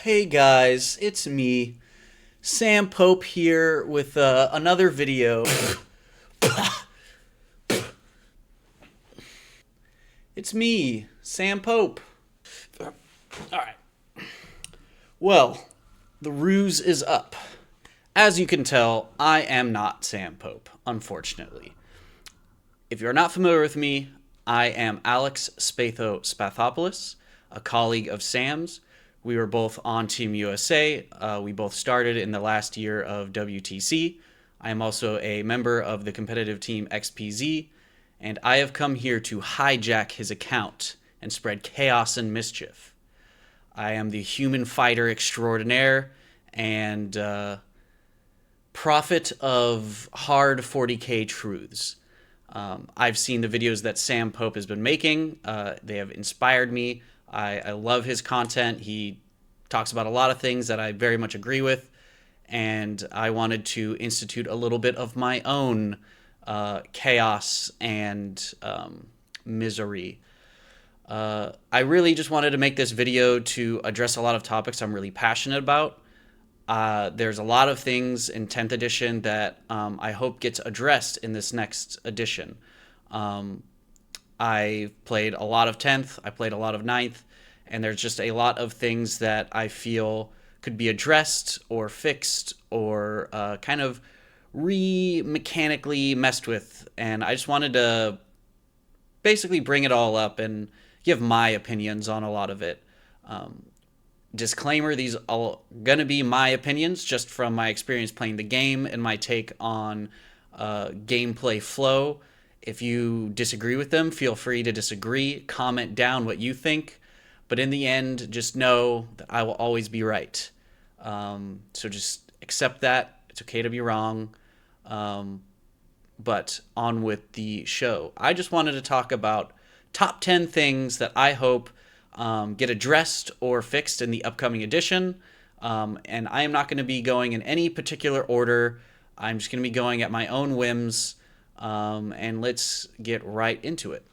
Hey guys, it's me, Sam Pope here with another video. It's me, Sam Pope. Alright. Well, the ruse is up. As you can tell, I am not Sam Pope, unfortunately. If you're not familiar with me, I am Alex Spathopoulos, a colleague of Sam's. We were both on Team USA. We both started in the last year of WTC. I am also a member of the competitive team XPZ, and I have come here to hijack his account and spread chaos and mischief. I am the human fighter extraordinaire and prophet of hard 40k truths. I've seen the videos that Sam Pope has been making. They have inspired me. I love his content. He talks about a lot of things that I very much agree with, and I wanted to institute a little bit of my own chaos and misery. I really just wanted to make this video to address a lot of topics I'm really passionate about. There's a lot of things in 10th edition that I hope gets addressed in this next edition. I played a lot of 10th, I played a lot of 9th, and there's just a lot of things that I feel could be addressed or fixed or kind of mechanically messed with. And I just wanted to basically bring it all up and give my opinions on a lot of it. Disclaimer, these are going to be my opinions just from my experience playing the game and my take on gameplay flow. If you disagree with them, feel free to disagree. Comment down what you think. But in the end, just know that I will always be right. So just accept that. It's okay to be wrong. But on with the show. I just wanted to talk about top 10 things that I hope get addressed or fixed in the upcoming edition. And I am not going to be going in any particular order. I'm just going to be going at my own whims. And let's get right into it.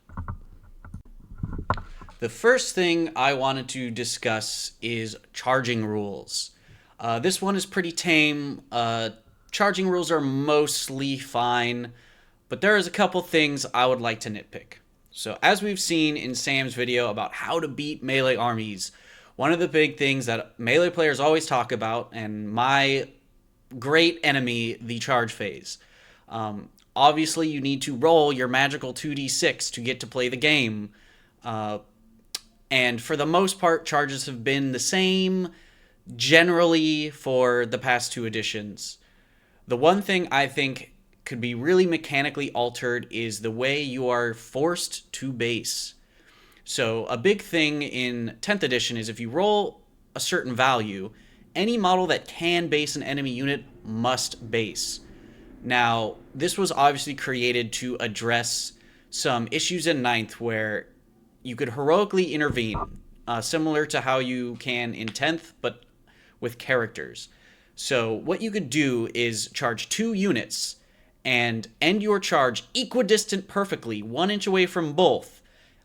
The first thing I wanted to discuss is charging rules. This one is pretty tame. Charging rules are mostly fine, but there is a couple things I would like to nitpick. So as we've seen in Sam's video about how to beat melee armies, one of the big things that melee players always talk about, and my great enemy, the charge phase. Obviously, you need to roll your magical 2d6 to get to play the game. And for the most part, charges have been the same generally for the past two editions. The one thing I think could be really mechanically altered is the way you are forced to base. So a big thing in 10th edition is if you roll a certain value, any model that can base an enemy unit must base. Now, this was obviously created to address some issues in 9th where you could heroically intervene, similar to how you can in 10th, but with characters. So what you could do is charge 2 units and end your charge equidistant perfectly, 1 inch away from both.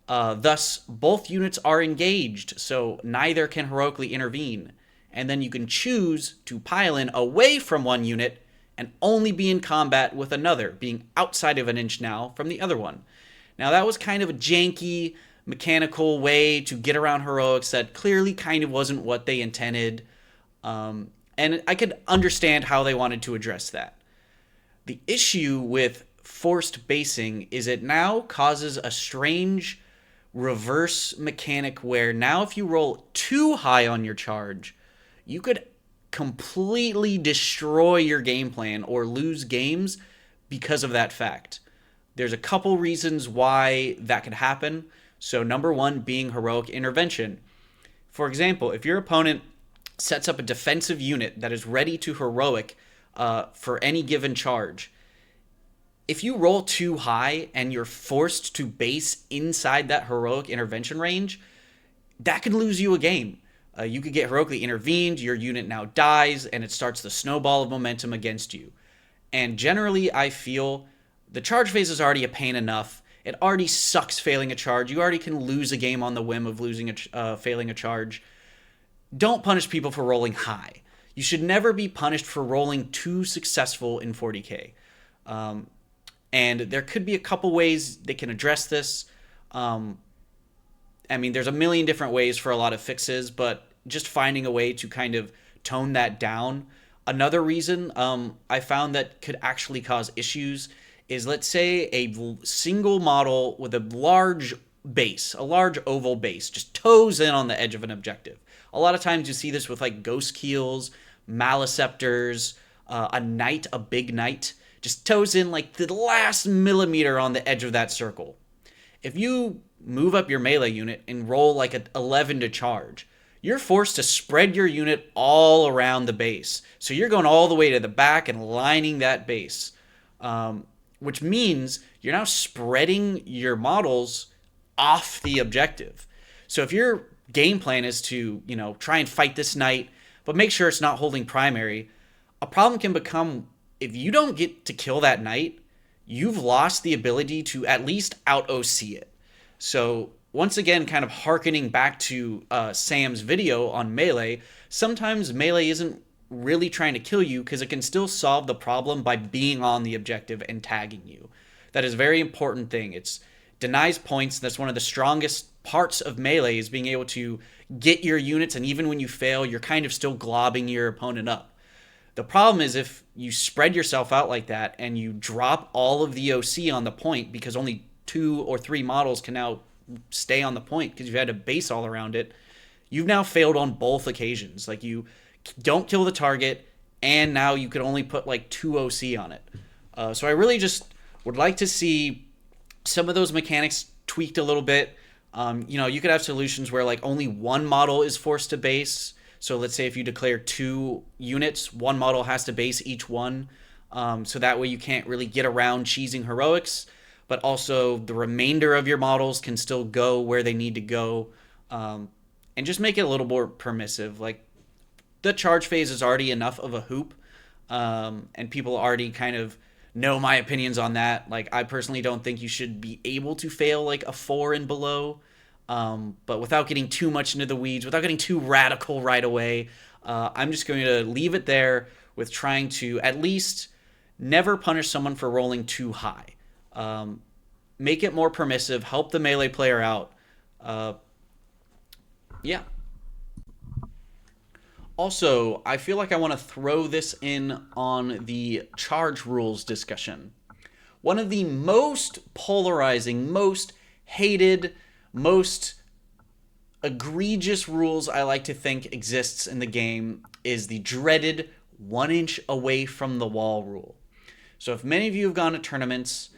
Thus, both units are engaged, so neither can heroically intervene. And then you can choose to pile in away from one unit and only be in combat with another, being outside of an inch now from the other one. Now, that was kind of a janky, mechanical way to get around heroics that clearly kind of wasn't what they intended. And I could understand how they wanted to address that. The issue with forced basing is it now causes a strange reverse mechanic where now if you roll too high on your charge, you could completely destroy your game plan or lose games because of that fact. There's a couple reasons why that could happen. So number one being heroic intervention. For example, if your opponent sets up a defensive unit that is ready to heroic for any given charge, if you roll too high and you're forced to base inside that heroic intervention range, that could lose you a game. You could get heroically intervened, your unit now dies, and it starts the snowball of momentum against you. And generally, I feel the charge phase is already a pain enough. It already sucks failing a charge. You already can lose a game on the whim of failing a charge. don't punish people for rolling high. You should never be punished for rolling too successful in 40K. And there could be a couple ways they can address this. Um, I mean, there's a million different ways for a lot of fixes, but just finding a way to kind of tone that down. Another reason I found that could actually cause issues is, let's say, a single model with a large base, a large oval base, just toes in on the edge of an objective. A lot of times you see this with like ghost keels, maleceptors, a knight, a big knight, just toes in like the last millimeter on the edge of that circle. If you move up your melee unit and roll like an 11 to charge, you're forced to spread your unit all around the base. So you're going all the way to the back and lining that base, which means you're now spreading your models off the objective. So if your game plan is to, try and fight this knight, but make sure it's not holding primary, a problem can become if you don't get to kill that knight, you've lost the ability to at least out OC it. So once again, kind of hearkening back to Sam's video on melee, sometimes melee isn't really trying to kill you because it can still solve the problem by being on the objective and tagging you. That is a very important thing. It's denies points. That's one of the strongest parts of melee is being able to get your units, and even when you fail, you're kind of still globbing your opponent up. The problem is if you spread yourself out like that and you drop all of the OC on the point because only 2 or 3 models can now stay on the point because you've had a base all around it, you've now failed on both occasions. Like you don't kill the target and now you could only put like 2 OC on it. So I really just would like to see some of those mechanics tweaked a little bit. You could have solutions where like only one model is forced to base. So let's say if you declare 2 units, one model has to base each one. So that way you can't really get around cheesing heroics, but also the remainder of your models can still go where they need to go. And just make it a little more permissive. Like the charge phase is already enough of a hoop, and people already kind of know my opinions on that. Like I personally don't think you should be able to fail like a 4 and below. But without getting too much into the weeds, without getting too radical right away, I'm just going to leave it there with trying to at least never punish someone for rolling too high. Make it more permissive, help the melee player out. Yeah. Also, I feel like I want to throw this in on the charge rules discussion. One of the most polarizing, most hated, most egregious rules I like to think exists in the game is the dreaded 1 inch away from the wall rule. So if many of you have gone to tournaments,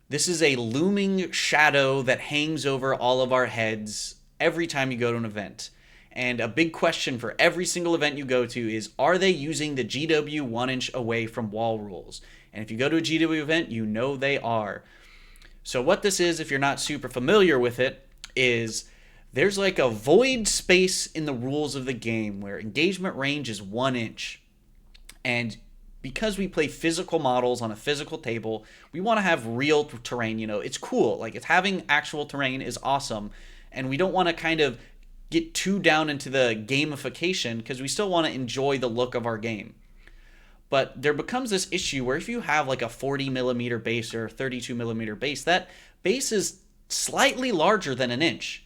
this is a looming shadow that hangs over all of our heads every time you go to an event. And a big question for every single event you go to is, are they using the GW 1 inch away from wall rules? And if you go to a GW event, you know they are. So what this is, if you're not super familiar with it, is there's like a void space in the rules of the game where engagement range is 1 inch. And because we play physical models on a physical table, we want to have real terrain. It's cool. Like it's having actual terrain is awesome. And we don't want to kind of get too down into the gamification because we still want to enjoy the look of our game. But there becomes this issue where if you have like a 40 millimeter base or 32 millimeter base, that base is slightly larger than 1 inch.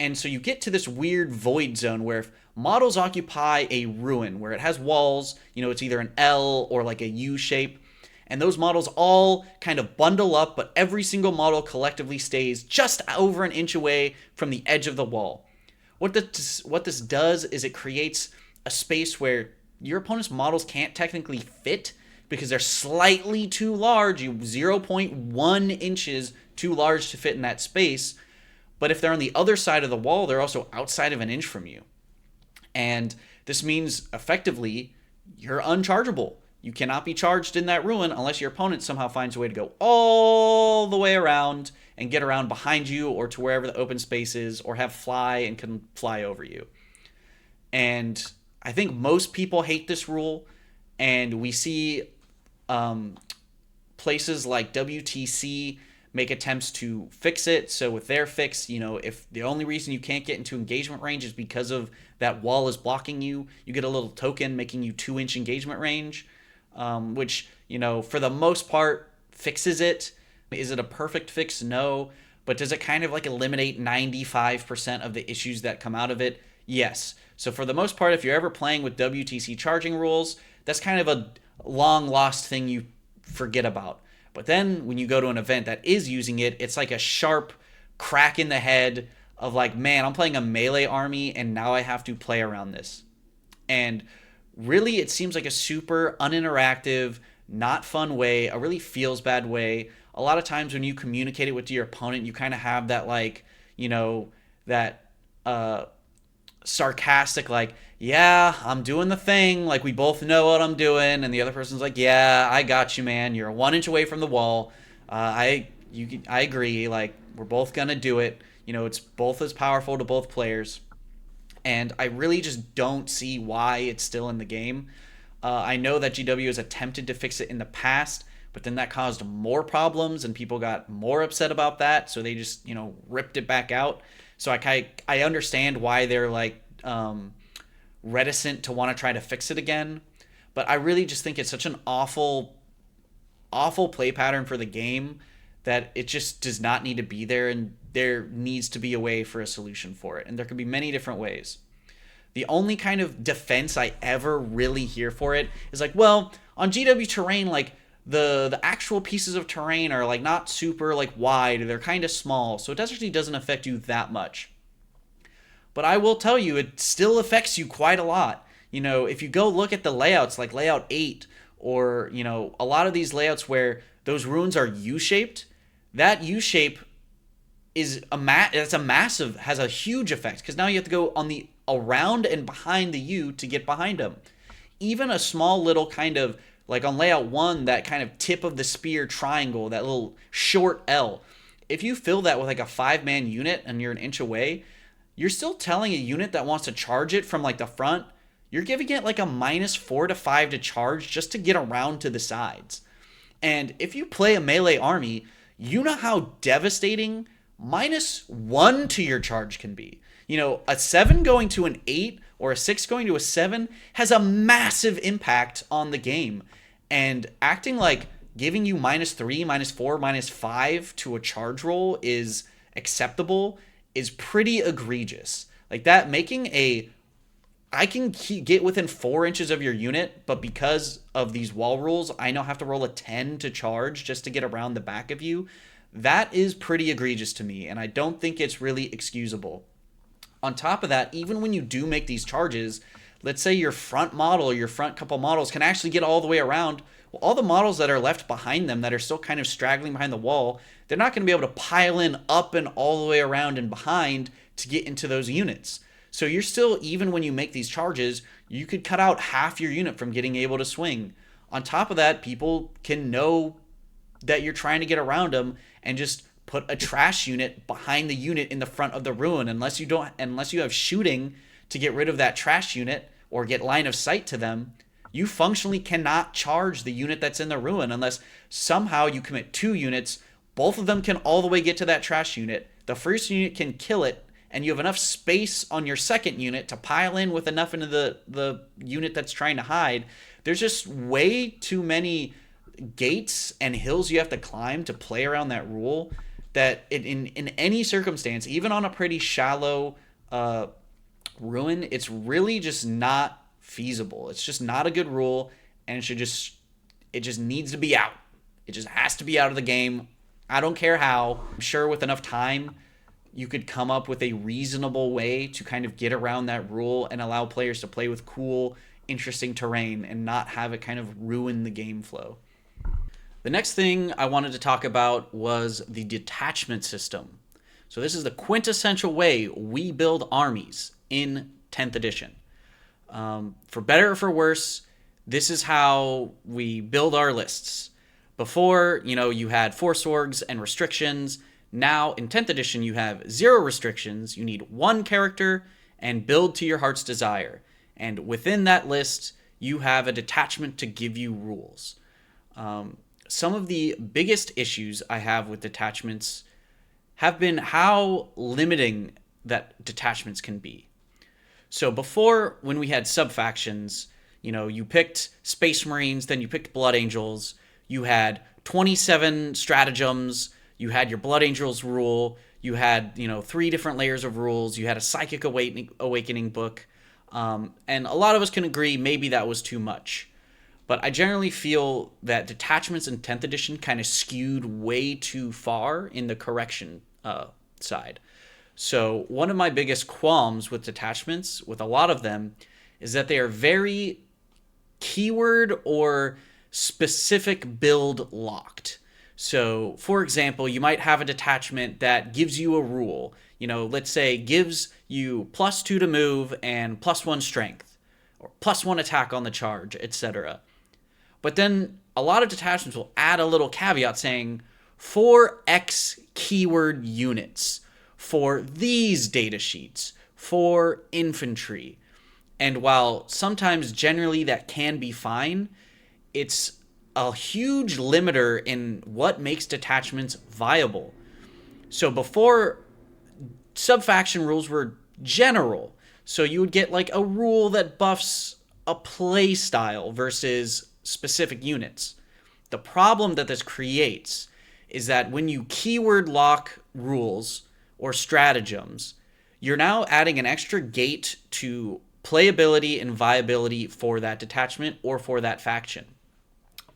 And so you get to this weird void zone where if models occupy a ruin where it has walls, it's either an L or like a U shape, and those models all kind of bundle up, but every single model collectively stays just over 1 inch away from the edge of the wall. What this does is it creates a space where your opponent's models can't technically fit because they're slightly too large, 0.1 inches too large to fit in that space. But if they're on the other side of the wall, they're also outside of 1 inch from you. And this means effectively you're unchargeable. You cannot be charged in that ruin unless your opponent somehow finds a way to go all the way around and get around behind you or to wherever the open space is, or have fly and can fly over you. And I think most people hate this rule, and we see places like WTC make attempts to fix it. So with their fix, if the only reason you can't get into engagement range is because of that wall is blocking you, you get a little token making you 2-inch engagement range, which, for the most part fixes it. Is it a perfect fix? No. But does it kind of like eliminate 95% of the issues that come out of it? Yes. So for the most part, if you're ever playing with WTC charging rules, that's kind of a long lost thing you forget about. But then when you go to an event that is using it, it's like a sharp crack in the head of like, man, I'm playing a melee army and now I have to play around this. And really, it seems like a super uninteractive, not fun way, a really feels bad way. A lot of times when you communicate it with your opponent, you kind of have that like, that sarcastic like, yeah, I'm doing the thing, like we both know what I'm doing, and the other person's like, yeah, I got you, man, you're 1 inch away from the wall. I agree, like we're both gonna do it. It's both as powerful to both players, and I really just don't see why it's still in the game. I know that GW has attempted to fix it in the past, but then that caused more problems and people got more upset about that, so they just ripped it back out. So I understand why they're like reticent to want to try to fix it again, but I really just think it's such an awful play pattern for the game that it just does not need to be there, and there needs to be a way for a solution for it, and there could be many different ways. The only kind of defense I ever really hear for it is like, well, on GW terrain, like the actual pieces of terrain are like not super like wide, they're kind of small, so it actually doesn't affect you that much. But I will tell you, it still affects you quite a lot. If you go look at the layouts like layout 8, or a lot of these layouts where those runes are U-shaped, that U-shape it's a massive, has a huge effect, because now you have to go on the around and behind the U to get behind them. Even a small little kind of like on layout 1, that kind of tip of the spear triangle, that little short L, if you fill that with like a 5-man unit and you're 1 inch away, you're still telling a unit that wants to charge it from like the front, you're giving it like a -4 to 5 to charge just to get around to the sides. And if you play a melee army, you know how devastating -1 to your charge can be. A 7 going to an 8 or a 6 going to a 7 has a massive impact on the game. And acting like giving you -3, -4, -5 to a charge roll is acceptable is pretty egregious. Like that, I can get within 4 inches of your unit, but because of these wall rules, I now have to roll a 10 to charge just to get around the back of you. That is pretty egregious to me, and I don't think it's really excusable. On top of that, even when you do make these charges, let's say your front model or your front couple models can actually get all the way around. Well, all the models that are left behind them that are still kind of straggling behind the wall, they're not going to be able to pile in up and all the way around and behind to get into those units. So you're still, even when you make these charges, you could cut out half your unit from getting able to swing. On top of that, people can know that you're trying to get around them and just put a trash unit behind the unit in the front of the ruin. Unless you have shooting to get rid of that trash unit or get line of sight to them, you functionally cannot charge the unit that's in the ruin unless somehow you commit 2 units. Both of them can all the way get to that trash unit. The first unit can kill it, and you have enough space on your second unit to pile in with enough into the unit that's trying to hide. There's just way too many gates and hills you have to climb to play around that rule that in any circumstance, even on a pretty shallow ruin, it's really just not feasible. It's just not a good rule, and it just needs to be out. It just has to be out of the game. I don't care how. I'm sure with enough time, you could come up with a reasonable way to kind of get around that rule and allow players to play with cool, interesting terrain and not have it kind of ruin the game flow. The next thing I wanted to talk about was the detachment system. So this is the quintessential way we build armies in 10th edition. For better or for worse, this is how we build our lists. Before, you had force orgs and restrictions. Now, in 10th edition, you have 0 restrictions. You need 1 character and build to your heart's desire. And within that list, you have a detachment to give you rules. some of the biggest issues I have with detachments have been how limiting that detachments can be. So before, when we had sub factions, you picked Space Marines, then you picked Blood Angels. You had 27 stratagems. You had your Blood Angels rule. You had, three different layers of rules. You had a Psychic Awakening book. And a lot of us can agree maybe that was too much. But I generally feel that detachments in 10th edition kind of skewed way too far in the correction side. So, one of my biggest qualms with detachments, with a lot of them, is that they are very keyword or specific build locked. So, for example, you might have a detachment that gives you a rule. Let's say gives you +2 to move and +1 strength, or +1 attack on the charge, etc. But then a lot of detachments will add a little caveat saying, for X keyword units, for these data sheets, for infantry. And while sometimes generally that can be fine, it's a huge limiter in what makes detachments viable. So before, sub-faction rules were general. So you would get like a rule that buffs a play style versus specific units. The problem that this creates is that when you keyword lock rules or stratagems, you're now adding an extra gate to playability and viability for that detachment or for that faction.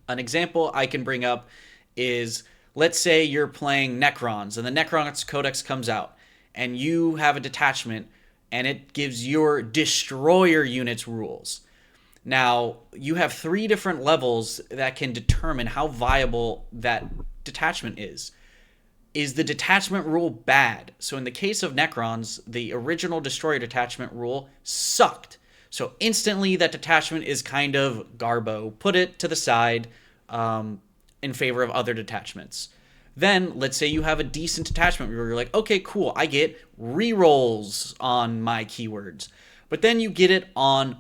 An example I can bring up is, let's say you're playing Necrons and the Necrons Codex comes out and you have a detachment and it gives your destroyer units rules. Now, you have three different levels that can determine how viable that detachment is. Is the detachment rule bad? So in the case of Necrons, the original destroyer detachment rule sucked. So instantly that detachment is kind of garbo. Put it to the side in favor of other detachments. Then let's say you have a decent detachment where you're like, okay, cool, I get rerolls on my keywords. But then you get it on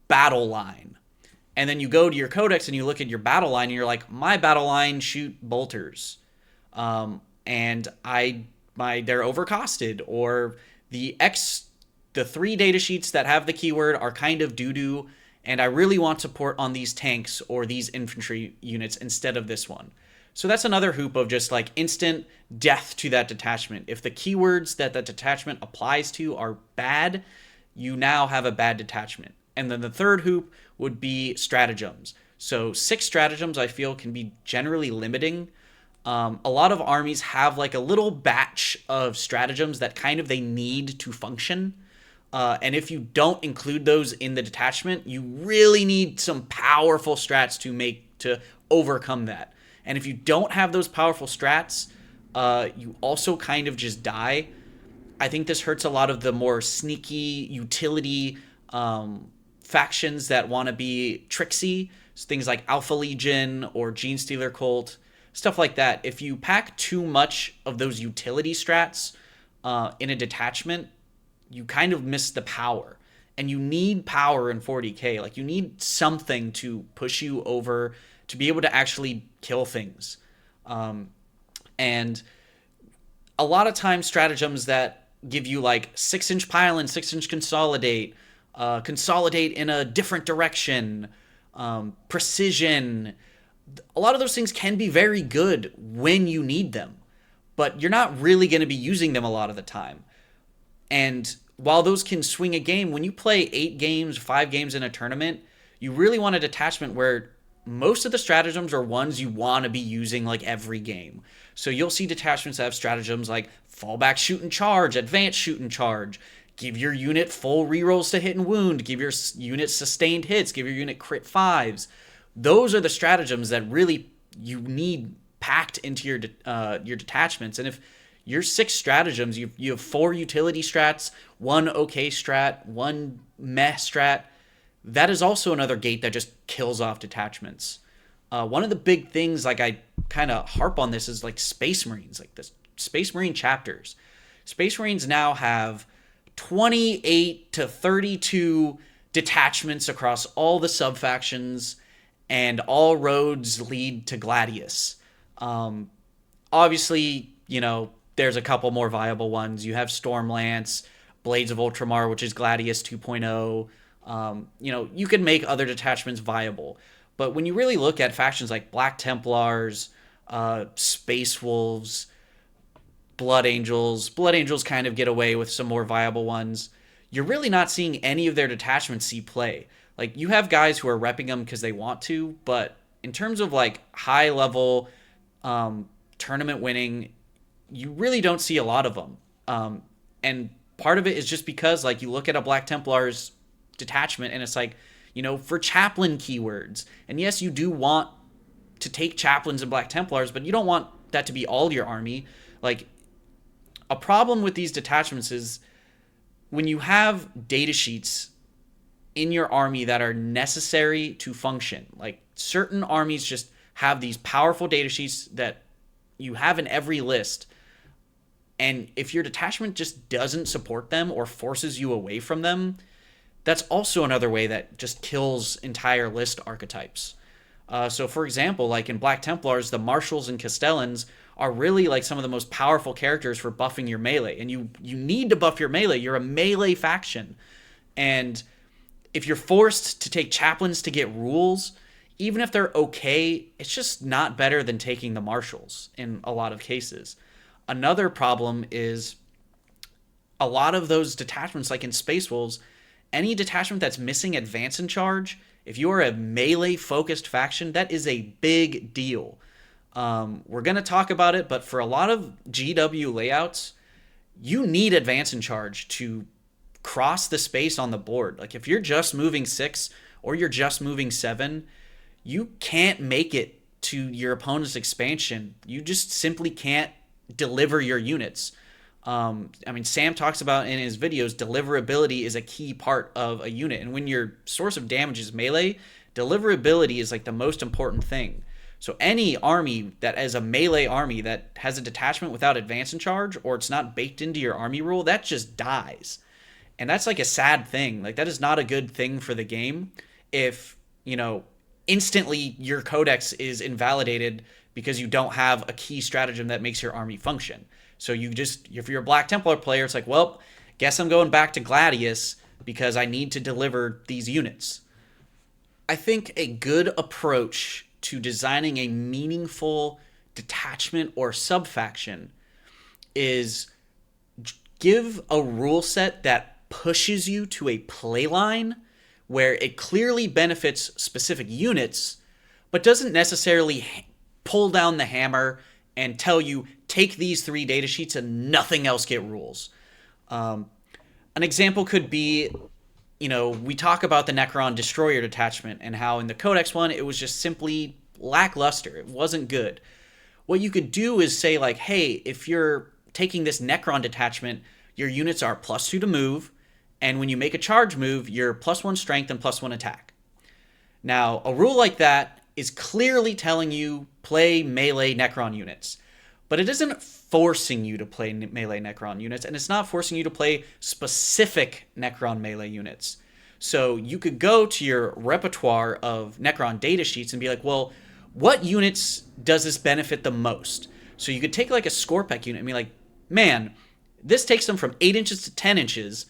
battle line. And then you go to your codex and you look at your battle line and you're like, my battle line shoot bolters. And they're overcosted, or the three data sheets that have the keyword are kind of doo-doo, and I really want support on these tanks or these infantry units instead of this one. So that's another hoop of just like instant death to that detachment. If the keywords that detachment applies to are bad, you now have a bad detachment. And then the third hoop would be stratagems. So 6 stratagems I feel can be generally limiting. A lot of armies have like a little batch of stratagems that kind of they need to function. And if you don't include those in the detachment, you really need some powerful strats to overcome that. And if you don't have those powerful strats, you also kind of just die. I think this hurts a lot of the more sneaky utility factions that want to be tricksy. So things like Alpha Legion or Gene Stealer Cult, stuff like that. If you pack too much of those utility strats in a detachment, you kind of miss the power. And you need power in 40k. Like, you need something to push you over to be able to actually kill things. And a lot of times stratagems that give you like 6-inch pylon, 6-inch consolidate, consolidate in a different direction, precision. A lot of those things can be very good when you need them, but you're not really going to be using them a lot of the time. And while those can swing a game, when you play 8 games, 5 games in a tournament, you really want a detachment where most of the stratagems are ones you want to be using like every game. So you'll see detachments that have stratagems like fallback shoot and charge, advanced shoot and charge, give your unit full rerolls to hit and wound, give your unit sustained hits, give your unit crit 5s. Those are the stratagems that really you need packed into your detachments. And if your 6 stratagems, you have 4 utility strats, 1 okay strat, 1 meh strat, that is also another gate that just kills off detachments. One of the big things, like I kind of harp on this, is like Space Marines, like the Space Marine chapters. Space Marines now have 28 to 32 detachments across all the sub-factions, and all roads lead to Gladius. Um, Obviously, there's a couple more viable ones. You have Stormlance, Blades of Ultramar, which is Gladius 2.0. You can make other detachments viable. But when you really look at factions like Black Templars, Space Wolves, Blood Angels kind of get away with some more viable ones. You're really not seeing any of their detachments see play. Like, you have guys who are repping them because they want to, but in terms of like high level tournament winning, you really don't see a lot of them. And part of it is just because, like, you look at a Black Templar's detachment and it's like, for chaplain keywords. And yes, you do want to take chaplains and Black Templars, but you don't want that to be all your army. Like, a problem with these detachments is when you have data sheets in your army that are necessary to function. Like, certain armies just have these powerful data sheets that you have in every list. And if your detachment just doesn't support them or forces you away from them, that's also another way that just kills entire list archetypes. So, for example, like in Black Templars, the Marshals and Castellans are really like some of the most powerful characters for buffing your melee. And you need to buff your melee. You're a melee faction. And if you're forced to take chaplains to get rules, even if they're okay, it's just not better than taking the Marshals in a lot of cases. Another problem is a lot of those detachments, like in Space Wolves, any detachment that's missing advance and charge, if you are a melee focused faction, that is a big deal. We're going to talk about it, but for a lot of GW layouts, you need advance and charge to cross the space on the board. Like, if you're just moving 6 or you're just moving 7, you can't make it to your opponent's expansion. You just simply can't deliver your units. Sam talks about in his videos, deliverability is a key part of a unit. And when your source of damage is melee, deliverability is like the most important thing. So any army that is a melee army that has a detachment without advance and charge, or it's not baked into your army rule, that just dies. And that's like a sad thing. Like, that is not a good thing for the game if, instantly your codex is invalidated because you don't have a key stratagem that makes your army function. So if you're a Black Templar player, it's like, well, guess I'm going back to Gladius because I need to deliver these units. I think a good approach to designing a meaningful detachment or subfaction is give a rule set that pushes you to a play line where it clearly benefits specific units, but doesn't necessarily pull down the hammer and tell you, take these 3 data sheets and nothing else get rules. An example could be, we talk about the Necron Destroyer detachment and how in the Codex one, it was just simply lackluster. It wasn't good. What you could do is say, like, hey, if you're taking this Necron detachment, your units are +2 to move, and when you make a charge move, you're +1 strength and +1 attack. Now, a rule like that is clearly telling you play melee Necron units, but it isn't forcing you to play melee Necron units, and it's not forcing you to play specific Necron melee units. So you could go to your repertoire of Necron data sheets and be like, well, what units does this benefit the most? So you could take like a Scorpec unit and be like, man, this takes them from 8 inches to 10 inches,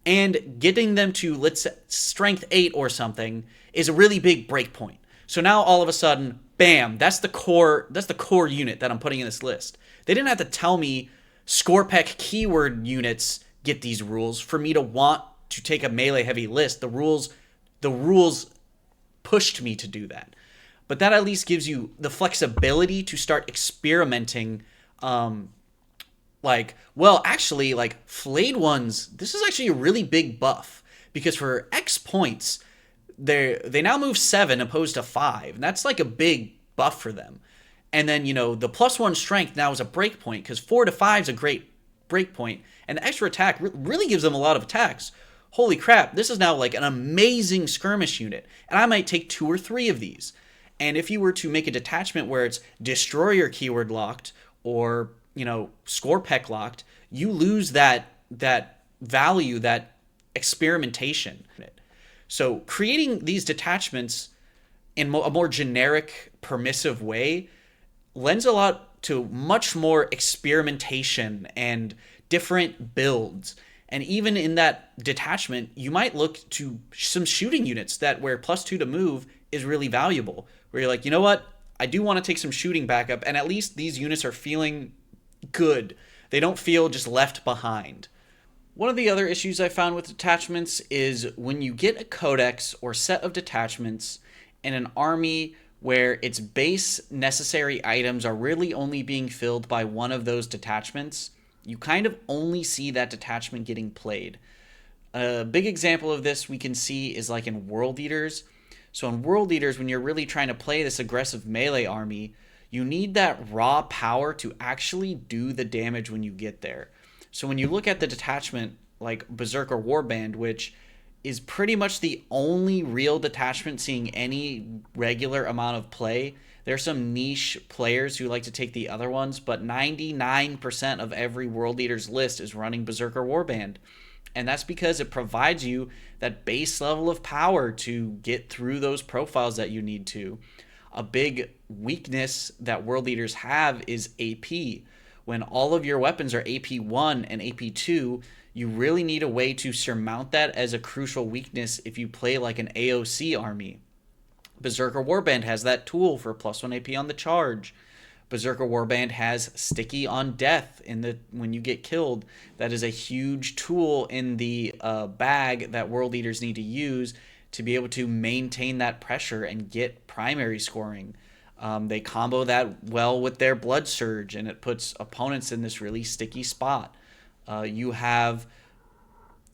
and getting them to, let's say, strength 8 or something is a really big break point. So now all of a sudden, bam, that's the core unit that I'm putting in this list. They didn't have to tell me Scorpec keyword units get these rules for me to want to take a melee heavy list. The rules pushed me to do that. But that at least gives you the flexibility to start experimenting. Like flayed ones, this is actually a really big buff because for X points, they now move 7 opposed to 5. And that's like a big buff for them. And then, the +1 strength now is a break point because 4 to 5 is a great break point. And the extra attack really gives them a lot of attacks. Holy crap, this is now like an amazing skirmish unit. And I might take 2 or 3 of these. And if you were to make a detachment where it's Destroyer keyword locked or, Scorpec locked, you lose that value, that experimentation. So creating these detachments in a more generic, permissive way lends a lot to much more experimentation and different builds. And even in that detachment, you might look to some shooting units that where +2 to move is really valuable. Where you're like, you know what? I do want to take some shooting backup, and at least these units are feeling good. They don't feel just left behind. One of the other issues I found with detachments is when you get a codex or set of detachments in an army where its base necessary items are really only being filled by one of those detachments, you kind of only see that detachment getting played. A big example of this we can see is like in World Eaters. So in World Eaters, when you're really trying to play this aggressive melee army, you need that raw power to actually do the damage when you get there. So when you look at the detachment like Berserker Warband, which is pretty much the only real detachment seeing any regular amount of play. There's some niche players who like to take the other ones, but 99% of every World Eaters list is running Berserker Warband. And that's because it provides you that base level of power to get through those profiles that you need to. A big weakness that World Eaters have is AP. When all of your weapons are AP1 and AP2, you really need a way to surmount that as a crucial weakness if you play like an AOC army. Berserker Warband has that tool for +1 AP on the charge. Berserker Warband has sticky on death in the when you get killed. That is a huge tool in the bag that World Eaters need to use to be able to maintain that pressure and get primary scoring. They combo that well with their Blood Surge, and it puts opponents in this really sticky spot. You have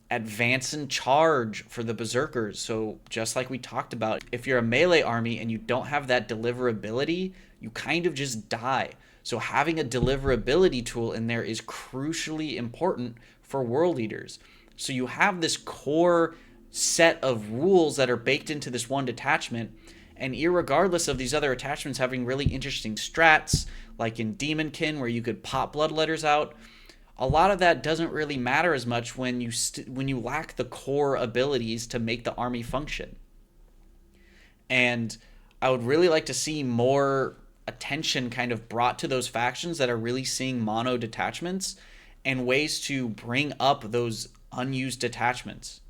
advance and charge for the berserkers. So just like we talked about, if you're a melee army and you don't have that deliverability, you kind of just die. So having a deliverability tool in there is crucially important for World Eaters. So you have this core set of rules that are baked into this one detachment, and irregardless of these other attachments having really interesting strats, like in Demonkin where you could pop bloodletters out, a lot of that doesn't really matter as much when you lack the core abilities to make the army function. And I would really like to see more attention kind of brought to those factions that are really seeing mono detachments and ways to bring up those unused detachments.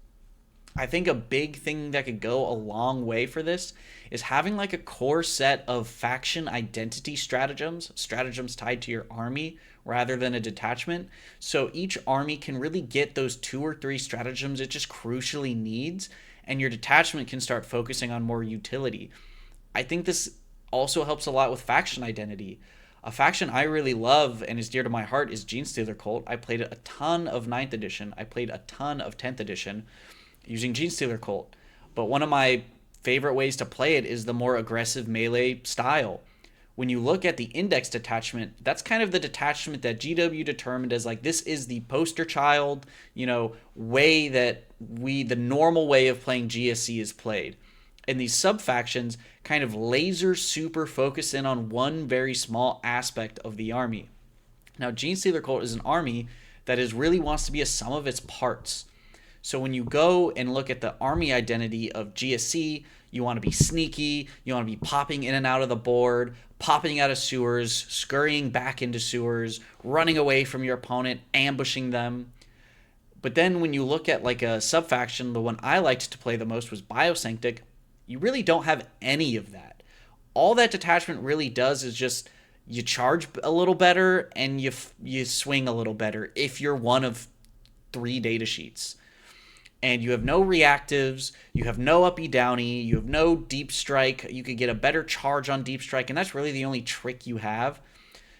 I think a big thing that could go a long way for this is having like a core set of faction identity stratagems tied to your army rather than a detachment. So each army can really get those 2 or 3 stratagems it just crucially needs, and your detachment can start focusing on more utility. I think this also helps a lot with faction identity. A faction I really love and is dear to my heart is Genestealer Cult. I played a ton of 9th edition. I played a ton of 10th edition using Genestealer Cult. But one of my favorite ways to play it is the more aggressive melee style. When you look at the index detachment, that's kind of the detachment that GW determined as like this is the poster child, way that the normal way of playing GSC is played. And these sub factions kind of laser super focus in on one very small aspect of the army. Now, Genestealer Cult is an army that really wants to be a sum of its parts. So when you go and look at the army identity of GSC, you want to be sneaky, you want to be popping in and out of the board, popping out of sewers, scurrying back into sewers, running away from your opponent, ambushing them. But then when you look at like a sub-faction, the one I liked to play the most was Biosanctic, you really don't have any of that. All that detachment really does is just you charge a little better and you swing a little better if you're one of 3 data sheets. And you have no reactives, you have no uppy downy, you have no deep strike. You could get a better charge on deep strike, and that's really the only trick you have.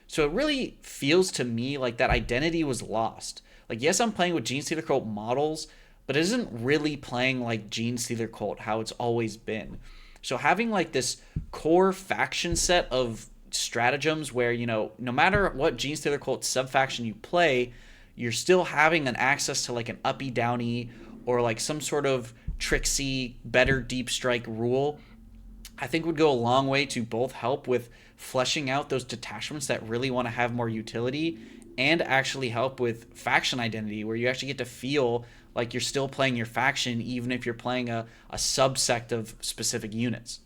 So it really feels to me like that identity was lost. Like, yes, I'm playing with Genestealer Cult models, but it isn't really playing like Genestealer Cult how it's always been. So having like this core faction set of stratagems where, no matter what Genestealer Cult sub-faction you play, you're still having an access to like an uppy downy or like some sort of tricksy, better deep strike rule, I think would go a long way to both help with fleshing out those detachments that really want to have more utility and actually help with faction identity where you actually get to feel like you're still playing your faction even if you're playing a subsect of specific units.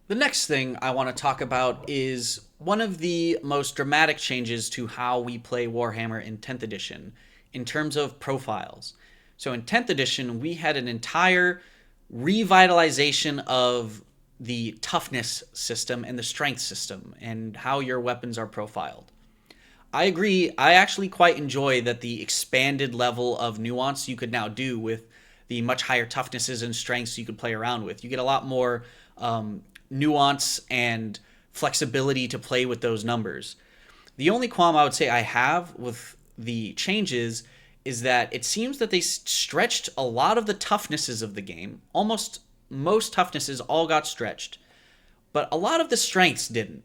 The next thing I want to talk about is one of the most dramatic changes to how we play Warhammer in 10th edition in terms of profiles. So in 10th edition, we had an entire revitalization of the toughness system and the strength system and how your weapons are profiled. I agree. I actually quite enjoy that the expanded level of nuance you could now do with the much higher toughnesses and strengths you could play around with. You get a lot more nuance and flexibility to play with those numbers. The only qualm I would say I have with the changes is that it seems that they stretched a lot of the toughnesses of the game. Almost most toughnesses all got stretched, but a lot of the strengths didn't,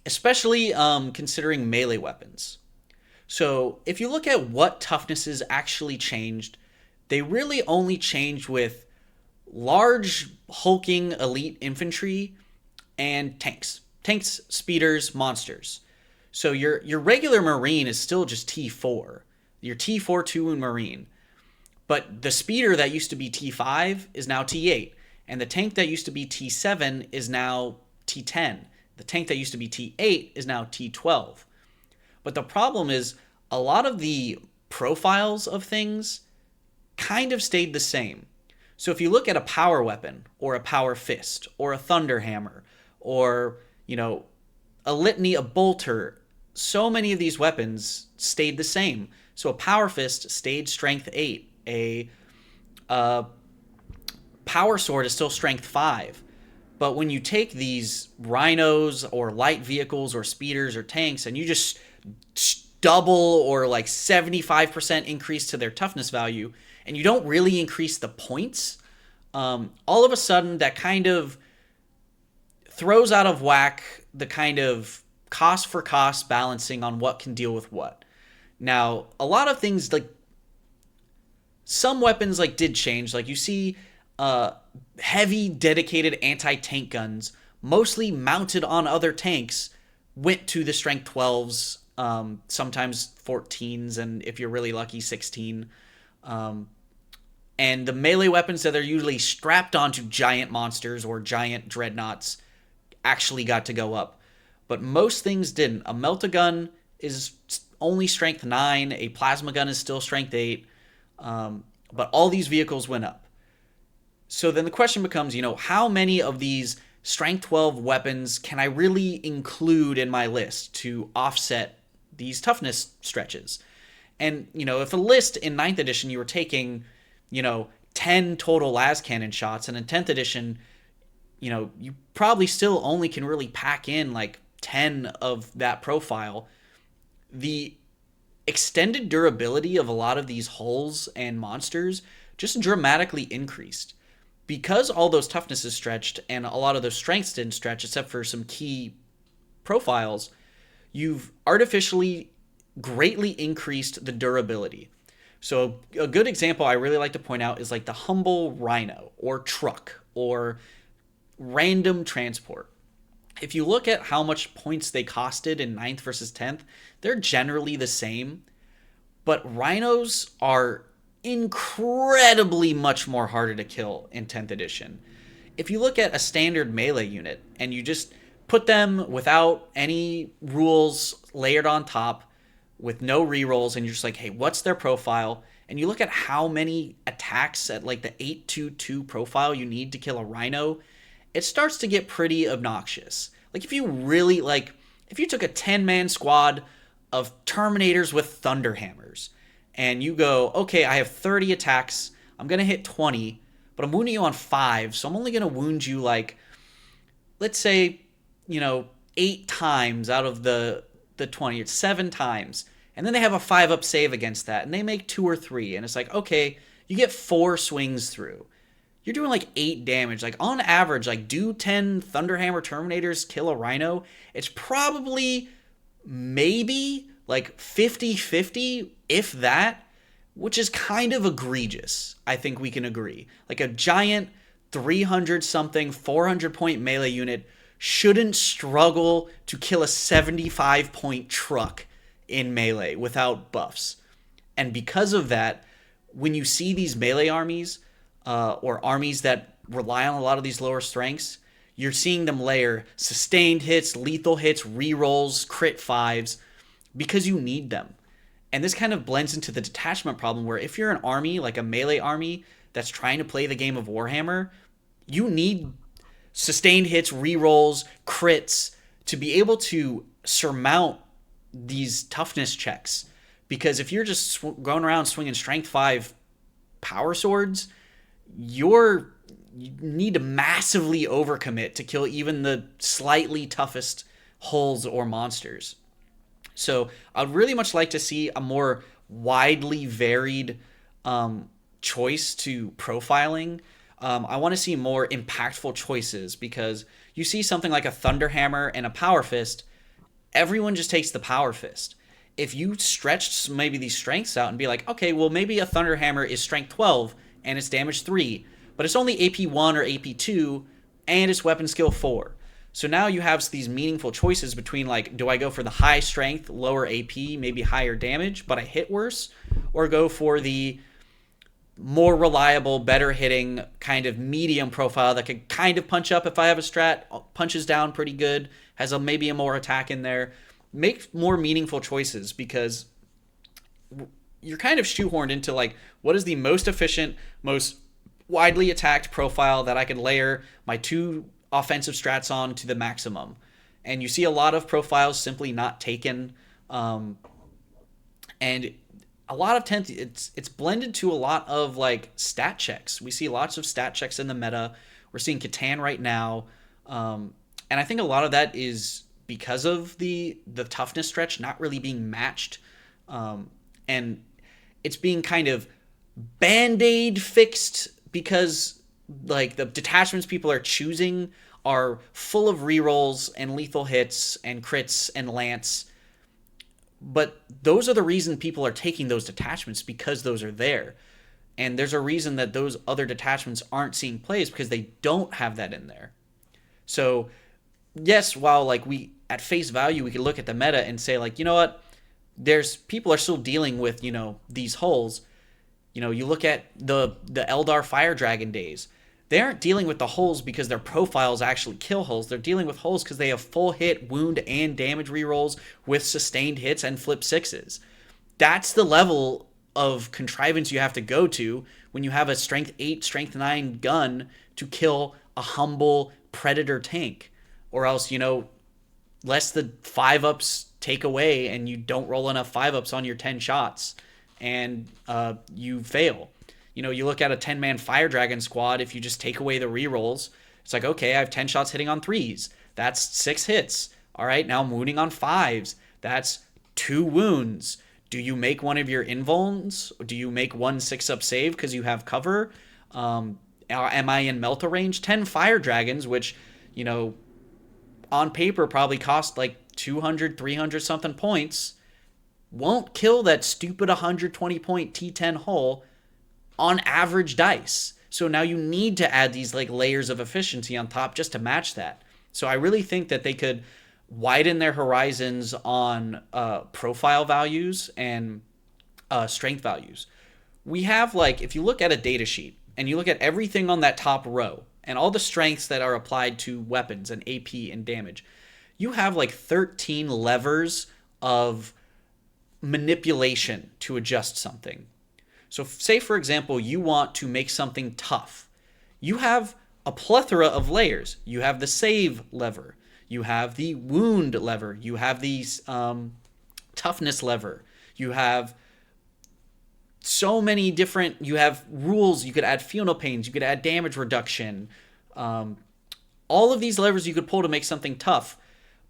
especially considering melee weapons. So if you look at what toughnesses actually changed, they really only changed with large hulking elite infantry and tanks. Tanks, speeders, monsters. So your regular marine is still just T4. Your T4 2 marine. But the speeder that used to be T5 is now T8, and the tank that used to be T7 is now T10. The tank that used to be T8 is now T12. But the problem is a lot of the profiles of things kind of stayed the same. So if you look at a power weapon or a power fist or a thunder hammer or, a litany, a bolter, so many of these weapons stayed the same. So a power fist stayed strength 8. A power sword is still strength 5. But when you take these rhinos or light vehicles or speeders or tanks and you just double or like 75% increase to their toughness value and you don't really increase the points, all of a sudden that kind of throws out of whack the kind of cost for cost balancing on what can deal with what. Now, a lot of things like some weapons like did change. Like you see heavy dedicated anti-tank guns, mostly mounted on other tanks, went to the strength 12s, sometimes 14s, and if you're really lucky, 16. And the melee weapons that are usually strapped onto giant monsters or giant dreadnoughts actually got to go up. But most things didn't. A melt-a-gun is only strength 9. A plasma gun is still strength 8. But all these vehicles went up. So then the question becomes, how many of these strength 12 weapons can I really include in my list to offset these toughness stretches? And, if a list in 9th edition you were taking, 10 total las cannon shots, and in 10th edition, you probably still only can really pack in like 10 of that profile. The extended durability of a lot of these hulls and monsters just dramatically increased. Because all those toughnesses stretched and a lot of those strengths didn't stretch except for some key profiles, you've artificially greatly increased the durability. So a good example I really like to point out is like the humble rhino or truck or random transport. If you look at how much points they costed in 9th versus 10th, they're generally the same. But rhinos are incredibly much more harder to kill in 10th edition. If you look at a standard melee unit and you just put them without any rules layered on top with no rerolls and you're just like, hey, what's their profile? And you look at how many attacks at like the 822 profile you need to kill a rhino, it starts to get pretty obnoxious. Like if you took a 10-man squad of Terminators with Thunder Hammers and you go, okay, I have 30 attacks, I'm going to hit 20, but I'm wounding you on 5, so I'm only going to wound you like, let's say, 8 times out of the 20, it's 7 times. And then they have a 5-up save against that, and they make 2 or 3, and it's like, okay, you get 4 swings through. You're doing like 8 damage. Like on average, like do 10 Thunderhammer Terminators kill a Rhino? It's probably maybe like 50-50, if that, which is kind of egregious. I think we can agree. Like a giant 300-something, 400-point melee unit shouldn't struggle to kill a 75-point truck in melee without buffs. And because of that, when you see these melee armies, or armies that rely on a lot of these lower strengths, You're seeing them layer sustained hits, lethal hits, rerolls, crit fives because you need them. And this kind of blends into the detachment problem where if you're an army, like a melee army that's trying to play the game of Warhammer, you need sustained hits, rerolls, crits to be able to surmount these toughness checks. Because if you're just going around swinging strength 5 power swords, you need to massively overcommit to kill even the slightly toughest hulls or monsters. So I'd really much like to see a more widely varied choice to profiling. I want to see more impactful choices because you see something like a Thunderhammer and a Power Fist, everyone just takes the Power Fist. If you stretched maybe these strengths out and be like, okay, well, maybe a Thunderhammer is strength 12 and it's damage 3, but it's only AP 1 or AP 2 and it's weapon skill 4. So now you have these meaningful choices between like, do I go for the high strength, lower AP, maybe higher damage, but I hit worse, or go for the more reliable, better hitting kind of medium profile that could kind of punch up if I have a strat, punches down pretty good, has maybe a more attack in there. Make more meaningful choices because you're kind of shoehorned into like what is the most efficient, most widely attacked profile that I could layer my 2 offensive strats on to the maximum. And you see a lot of profiles simply not taken. And a lot of tenth it's blended to a lot of like stat checks. We see lots of stat checks in the meta. We're seeing Catan right now. And I think a lot of that is because of the toughness stretch not really being matched. And it's being kind of band-aid fixed because like the detachments people are choosing are full of rerolls and lethal hits and crits and lance. But those are the reason people are taking those detachments because those are there. And there's a reason that those other detachments aren't seeing plays because they don't have that in there. So yes, while like we at face value we could look at the meta and say like, you know what, there's people are still dealing with, you know, these hulls. You know, you look at the Eldar Fire Dragon days. They aren't dealing with the hulls because their profiles actually kill hulls. They're dealing with hulls because they have full hit, wound, and damage rerolls with sustained hits and flip sixes. That's the level of contrivance you have to go to when you have a strength 8, strength 9 gun to kill a humble predator tank. Or else, you know, less the 5-ups take away and you don't roll enough 5-ups on your 10 shots and you fail. You know, you look at a 10-man Fire Dragon squad, if you just take away the rerolls, it's like, okay, I have 10 shots hitting on 3s. That's 6 hits. All right, now I'm wounding on 5s. That's 2 wounds. Do you make one of your invulns? Do you make one 6-up save because you have cover? Am I in Melta range? 10 Fire Dragons, which, you know, on paper probably cost like 200, 300 something points, won't kill that stupid 120 point T10 hull on average dice. So now you need to add these like layers of efficiency on top just to match that. So I really think that they could widen their horizons on profile values and strength values. We have like, if you look at a data sheet and you look at everything on that top row and all the strengths that are applied to weapons and AP and damage, you have like 13 levers of manipulation to adjust something. So say, for example, you want to make something tough. You have a plethora of layers. You have the save lever. You have the wound lever. You have the toughness lever. You have so many different, you have rules. You could add Fional Pains. You could add damage reduction. All of these levers you could pull to make something tough.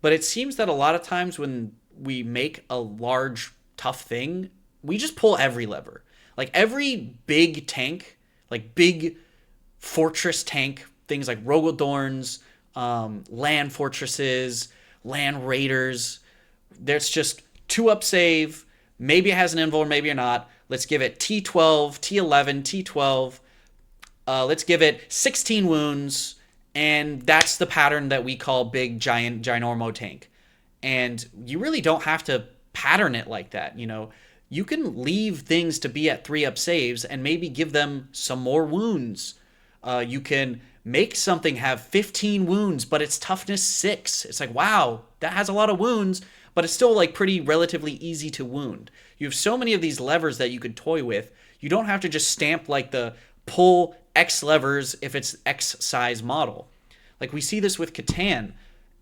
But it seems that a lot of times when we make a large, tough thing, we just pull every lever. Like every big tank, like big fortress tank, things like Rogodorns, land fortresses, land raiders, there's just 2-up save. Maybe it has an invul, maybe or not. Let's give it T12, T11, T12. Let's give it 16 wounds. And that's the pattern that we call big, giant, ginormo tank. And you really don't have to pattern it like that, you know. You can leave things to be at 3-up saves and maybe give them some more wounds. You can make something have 15 wounds, but it's toughness 6. It's like, wow, that has a lot of wounds, but it's still like pretty relatively easy to wound. You have so many of these levers that you could toy with. You don't have to just stamp like the pull X levers if it's X size model. Like we see this with Catan.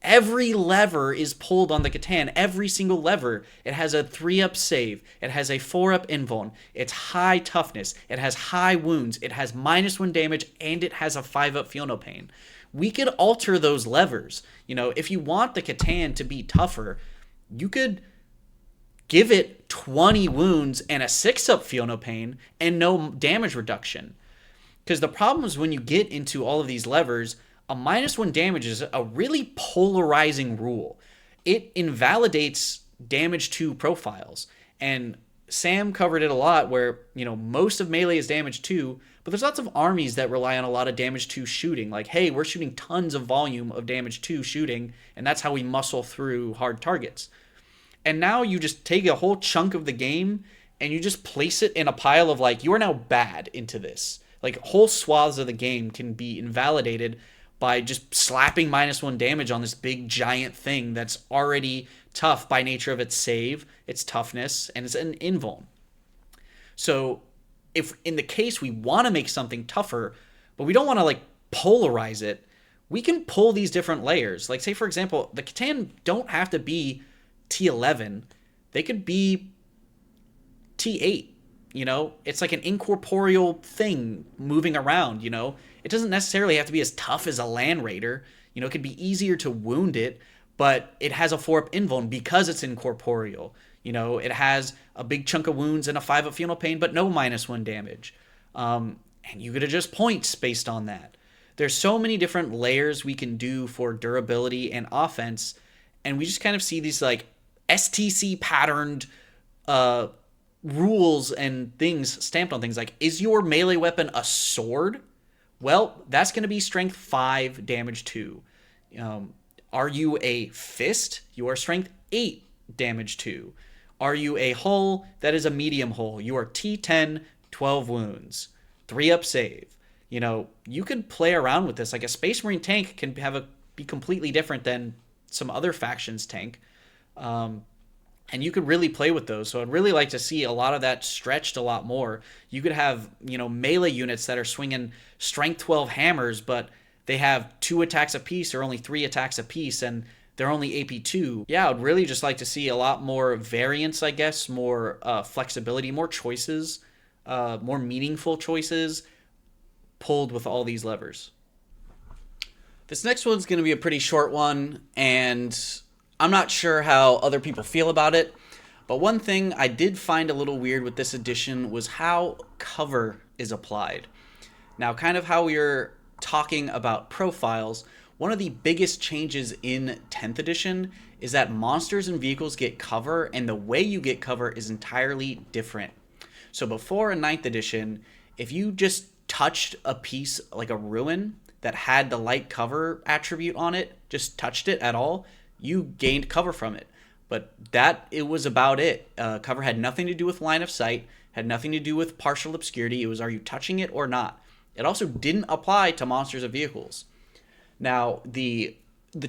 Every lever is pulled on the Catan. Every single lever. It has a 3-up save. It has a 4-up invuln. It's high toughness. It has high wounds. It has -1 damage, and it has a 5-up feel no pain. We could alter those levers. You know, if you want the Catan to be tougher, you could give it 20 wounds and a 6-up feel no pain and no damage reduction. Because the problem is when you get into all of these levers, a -1 damage is a really polarizing rule. It invalidates damage 2 profiles. And Sam covered it a lot where, you know, most of melee is damage 2, but there's lots of armies that rely on a lot of damage 2 shooting. Like, hey, we're shooting tons of volume of damage 2 shooting, and that's how we muscle through hard targets. And now you just take a whole chunk of the game and you just place it in a pile of like, you are now bad into this. Like whole swaths of the game can be invalidated by just slapping -1 damage on this big giant thing that's already tough by nature of its save, its toughness, and it's an invuln. So if in the case we want to make something tougher, but we don't want to like polarize it, we can pull these different layers. Like say for example, the Catan don't have to be T11. They could be T8. You know, it's like an incorporeal thing moving around, you know. It doesn't necessarily have to be as tough as a land raider. You know, it could be easier to wound it, but it has a 4-up invuln because it's incorporeal. You know, it has a big chunk of wounds and a 5-up feel no pain, but no -1 damage. And you could adjust points based on that. There's so many different layers we can do for durability and offense, and we just kind of see these like STC patterned rules and things stamped on things. Like, is your melee weapon a sword? Well, that's going to be strength 5, damage 2. Are you a fist? You are strength 8, damage 2. Are you a hull? That is a medium hull. You are T10, 12 wounds, 3-up save. You know, you could play around with this. Like a Space Marine tank can be completely different than some other factions tank. And you could really play with those. So I'd really like to see a lot of that stretched a lot more. You could have, you know, melee units that are swinging strength 12 hammers, but they have 2 attacks apiece or only 3 attacks apiece, and they're only AP2. Yeah, I'd really just like to see a lot more variance, I guess, more flexibility, more choices, more meaningful choices pulled with all these levers. This next one's going to be a pretty short one, and I'm not sure how other people feel about it, but one thing I did find a little weird with this edition was how cover is applied. Now, kind of how we were talking about profiles, one of the biggest changes in 10th edition is that monsters and vehicles get cover, and the way you get cover is entirely different. So before in 9th edition, if you just touched a piece like a ruin that had the light cover attribute on it, just touched it at all, you gained cover from it. But it was about it. Cover had nothing to do with line of sight, had nothing to do with partial obscurity. It was, are you touching it or not? It also didn't apply to monsters and vehicles. Now, the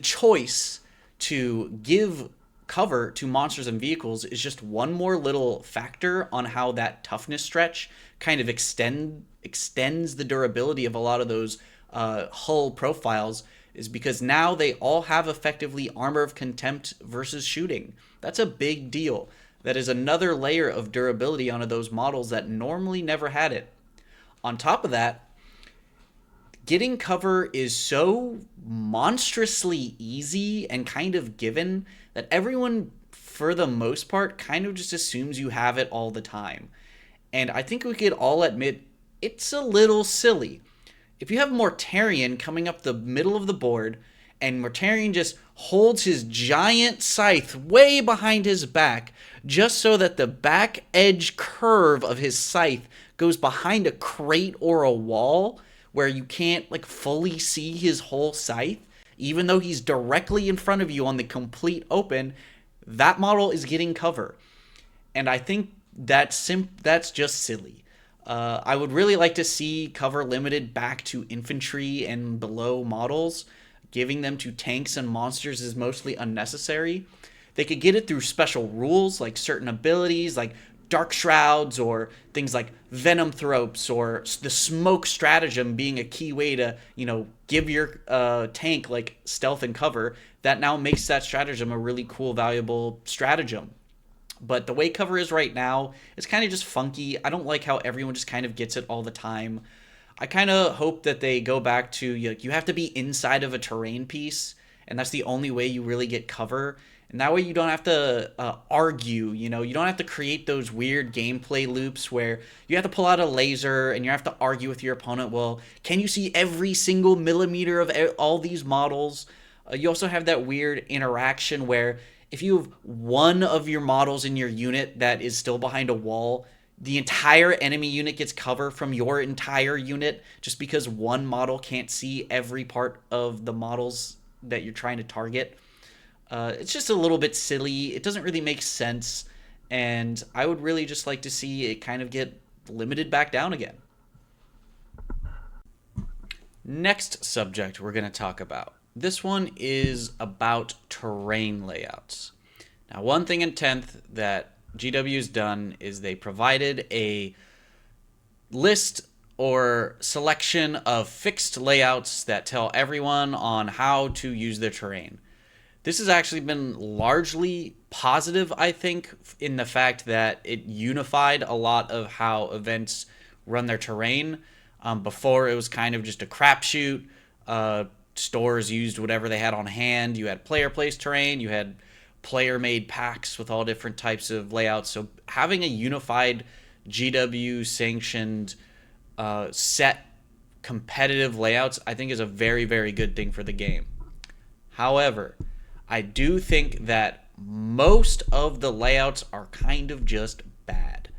choice to give cover to monsters and vehicles is just one more little factor on how that toughness stretch kind of extends the durability of a lot of those hull profiles, is because now they all have effectively Armor of Contempt versus shooting. That's a big deal. That is another layer of durability onto those models that normally never had it. On top of that, getting cover is so monstrously easy and kind of given that everyone, for the most part, kind of just assumes you have it all the time. And I think we could all admit it's a little silly. If you have Mortarion coming up the middle of the board, and Mortarion just holds his giant scythe way behind his back, just so that the back edge curve of his scythe goes behind a crate or a wall, where you can't like fully see his whole scythe, even though he's directly in front of you on the complete open, that model is getting cover. And I think that's just silly. I would really like to see cover limited back to infantry and below models. Giving them to tanks and monsters is mostly unnecessary. They could get it through special rules like certain abilities like dark shrouds or things like venom thropes or the smoke stratagem being a key way to, give your tank like stealth and cover. That now makes that stratagem a really cool, valuable stratagem. But the way cover is right now, it's kind of just funky. I don't like how everyone just kind of gets it all the time. I kind of hope that they go back to you have to be inside of a terrain piece, and that's the only way you really get cover. And that way you don't have to argue. You don't have to create those weird gameplay loops where you have to pull out a laser and you have to argue with your opponent. Well, can you see every single millimeter of all these models? You also have that weird interaction where if you have one of your models in your unit that is still behind a wall, the entire enemy unit gets cover from your entire unit just because one model can't see every part of the models that you're trying to target. It's just a little bit silly. It doesn't really make sense. And I would really just like to see it kind of get limited back down again. Next subject we're going to talk about. This one is about terrain layouts. Now, one thing in 10th that GW's done is they provided a list or selection of fixed layouts that tell everyone on how to use their terrain. This has actually been largely positive, I think, in the fact that it unified a lot of how events run their terrain. Before, it was kind of just a crapshoot. Stores used whatever they had on hand. You had player placed terrain, you had player made packs with all different types of layouts. So having a unified GW sanctioned set competitive layouts, I think, is a very, very good thing for the game. However, I do think that most of the layouts are kind of just bad.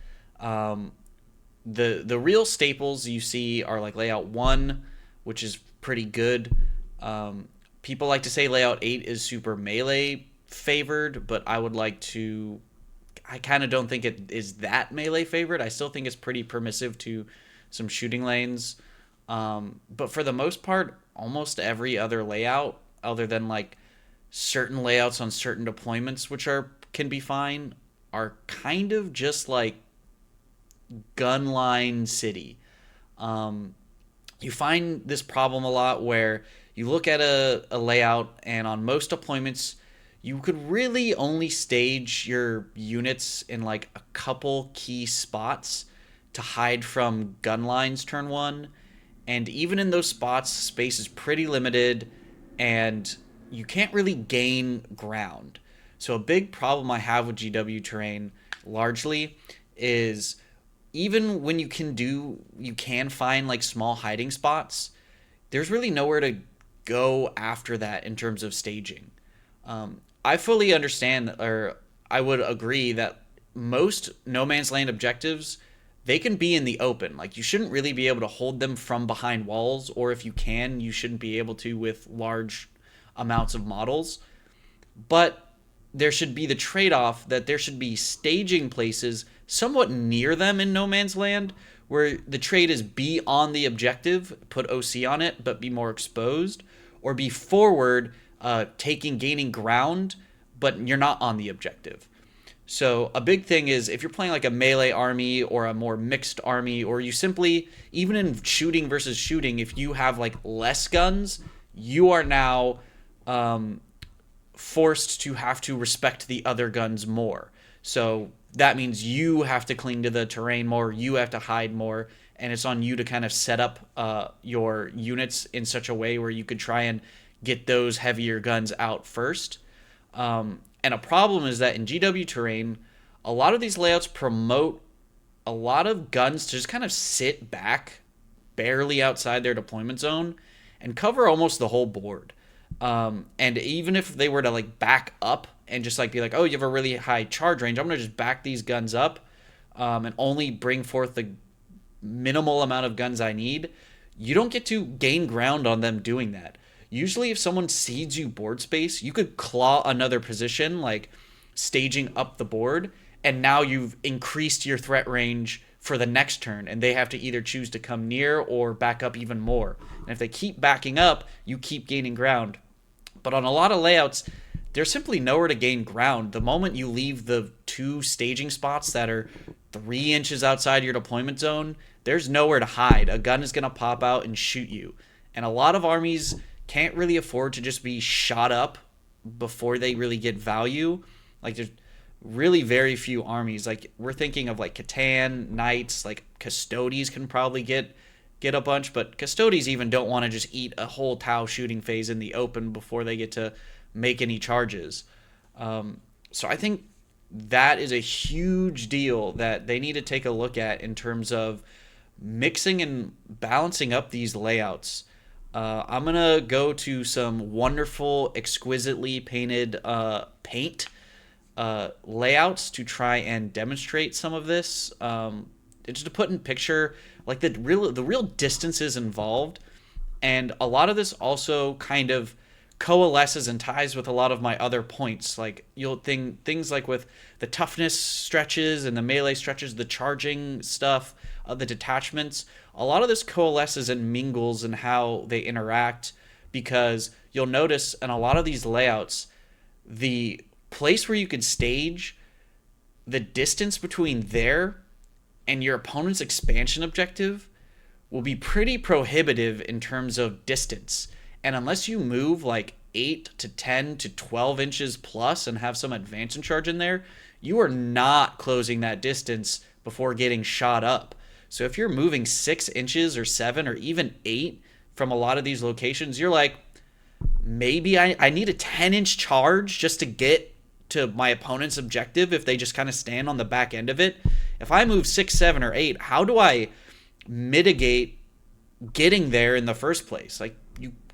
The real staples you see are like layout 1, which is pretty good. People like to say layout 8 is super melee favored, but I kind of don't think it is that melee favored. I still think it's pretty permissive to some shooting lanes. But for the most part, almost every other layout, other than like certain layouts on certain deployments, which can be fine, are kind of just like gunline city. You find this problem a lot where you look at a layout, and on most deployments, you could really only stage your units in like a couple key spots to hide from gun lines turn one. And even in those spots, space is pretty limited and you can't really gain ground. So a big problem I have with GW terrain largely is even when you can find like small hiding spots, there's really nowhere to go after that in terms of staging. I fully understand, or I would agree that most no man's land objectives, they can be in the open. Like, you shouldn't really be able to hold them from behind walls, or if you can, you shouldn't be able to with large amounts of models. But there should be the trade-off that there should be staging places somewhat near them in no man's land where the trade is be on the objective, put OC on it, but be more exposed, or be forward, gaining ground, but you're not on the objective. So a big thing is if you're playing like a melee army or a more mixed army, or you simply, even in shooting versus shooting, if you have like less guns, you are now forced to have to respect the other guns more. So that means you have to cling to the terrain more, you have to hide more, and it's on you to kind of set up your units in such a way where you could try and get those heavier guns out first. And a problem is that in GW terrain, a lot of these layouts promote a lot of guns to just kind of sit back barely outside their deployment zone and cover almost the whole board. And even if they were to like back up and just like be like, oh, you have a really high charge range, I'm going to just back these guns up and only bring forth the minimal amount of guns I need, you don't get to gain ground on them doing that. Usually if someone cedes you board space, you could claw another position, like staging up the board, and now you've increased your threat range for the next turn, and they have to either choose to come near or back up even more. And if they keep backing up, you keep gaining ground. But on a lot of layouts, there's simply nowhere to gain ground. The moment you leave the two staging spots that are 3 inches outside your deployment zone, there's nowhere to hide. A gun is going to pop out and shoot you. And a lot of armies can't really afford to just be shot up before they really get value. Like, there's really very few armies. Like, we're thinking of like Catan, Knights, like Custodes can probably get a bunch, but Custodes even don't want to just eat a whole Tau shooting phase in the open before they get to make any charges. So I think that is a huge deal that they need to take a look at in terms of mixing and balancing up these layouts. I'm going to go to some wonderful, exquisitely painted paint layouts to try and demonstrate some of this. Just to put in picture like the real distances involved, and a lot of this also kind of coalesces and ties with a lot of my other points. Like you'll think things like with the toughness stretches and the melee stretches, the charging stuff, the detachments. A lot of this coalesces and mingles in how they interact, because you'll notice in a lot of these layouts, the place where you could stage, the distance between there and your opponent's expansion objective will be pretty prohibitive in terms of distance. And unless you move like 8 to 10 to 12 inches plus and have some advance and charge in there, you are not closing that distance before getting shot up. So if you're moving 6 inches or 7 or even 8 from a lot of these locations, you're like, maybe I need a 10-inch charge just to get to my opponent's objective if they just kind of stand on the back end of it. If I move 6, 7, or 8, how do I mitigate getting there in the first place? Like,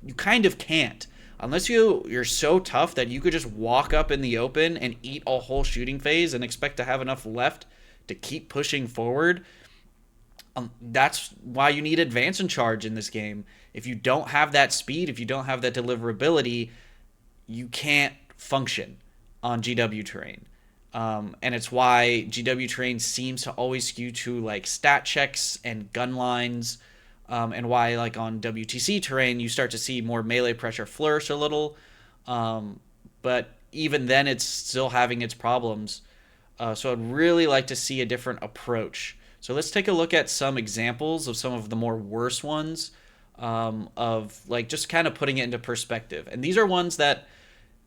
you kind of can't. Unless you're so tough that you could just walk up in the open and eat a whole shooting phase and expect to have enough left to keep pushing forward. That's why you need advance and charge in this game. If you don't have that speed, if you don't have that deliverability, you can't function on GW terrain. And it's why GW terrain seems to always skew to like stat checks and gun lines, and why like on WTC terrain you start to see more melee pressure flourish a little, but even then it's still having its problems. So I'd really like to see a different approach. So let's take a look at some examples of some of the more worse ones, of like just kind of putting it into perspective. And these are ones that,